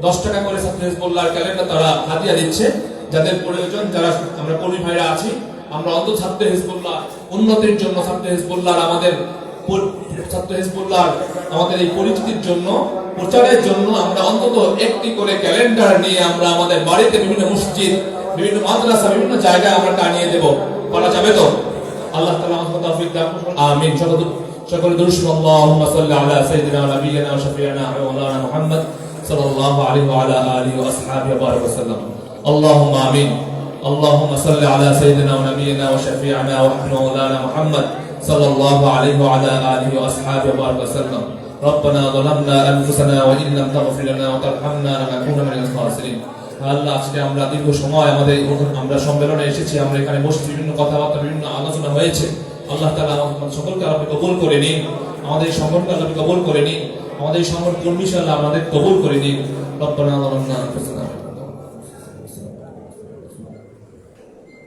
10 টাকা করে ছাত্র হিজবুল্লাহর ক্যালেন্ডার তারা হাদিয়া দিচ্ছে। যাদের প্রয়োজন, যারা আমরা কর্মী ভাইরা আছি, আমরা অন্তত ছাত্র হিজবুল্লাহ উন্নতির জন্য, ছাত্র হিজবুল্লাহর আমাদের এই পরিচিতির জন্য, প্রচারের জন্য আমরা অন্তত একটি করে ক্যালেন্ডার নিয়ে আমরা আমাদের বাড়িতে, বিভিন্ন মসজিদ, বিভিন্ন মাদ্রাসা, বিভিন্ন জায়গায় আমরা টানিয়ে দেব, পারা যাবে তো? আল্লাহ তাআলা আমাদের তৌফিক দান করুন আমিন। সকল দুরূদ শরীফ আল্লাহুম্মা সাল্লি আলা সাইয়্যিদিনা ওয়া নাবিয়িনা ওয়া শাফি'িনা ওয়া মাওলানা মুহাম্মদ সাল্লাল্লাহু আলাইহি ওয়া আলা আলিহি ওয়া আসহাবিহি ওয়া বারাক ওয়াসাল্লাম। আল্লাহুম্মা আমিন। আল্লাহুম্মা সাল্লি আলা সাইয়্যিদিনা ওয়া নাবিয়িনা ওয়া শাফি'িনা ওয়া মাওলানা মুহাম্মদ সাল্লাল্লাহু আলাইহি ওয়া আলা আলিহি ওয়া আসহাবিহি ওয়া বারাক ওয়াসাল্লাম। ربنا ظلمنا انفسنا وان لم تغفر لنا وترحمنا لنكون من الخاسرين। আল্লাহ, আজকে আমরা দীর্ঘ সময় আমরা সম্মেলনে এসেছি, আমরা এখানে বসে বিভিন্ন কথাবার্তা, বিভিন্ন আলোচনা হয়েছে। আল্লাহ তাআলা আমাদের সকলকে আপনি কবুল করে নিন, আমাদের সংগঠনকে আপনি কবুল করে নিন, আমাদের সংগঠন কর্মী আল্লাহ আমাদের কবুল করে নিন। রব্বানা যালামনা আনফুসানা,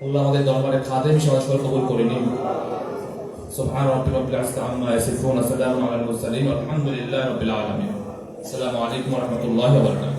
আল্লাহ আমাদের দরবারে খাদেম সবাই কবুল করে নিন। সুবহান রাব্বিকা রাব্বিল ইজ্জাতি আম্মা ইয়াসিফুন, সালামুন আলাল মুরসালিন, আলহামদুলিল্লাহি রাব্বিল আলামিন। আসসালামু আলাইকুম ওয়া রাহমাতুল্লাহি ওয়া বারাকাতুহু।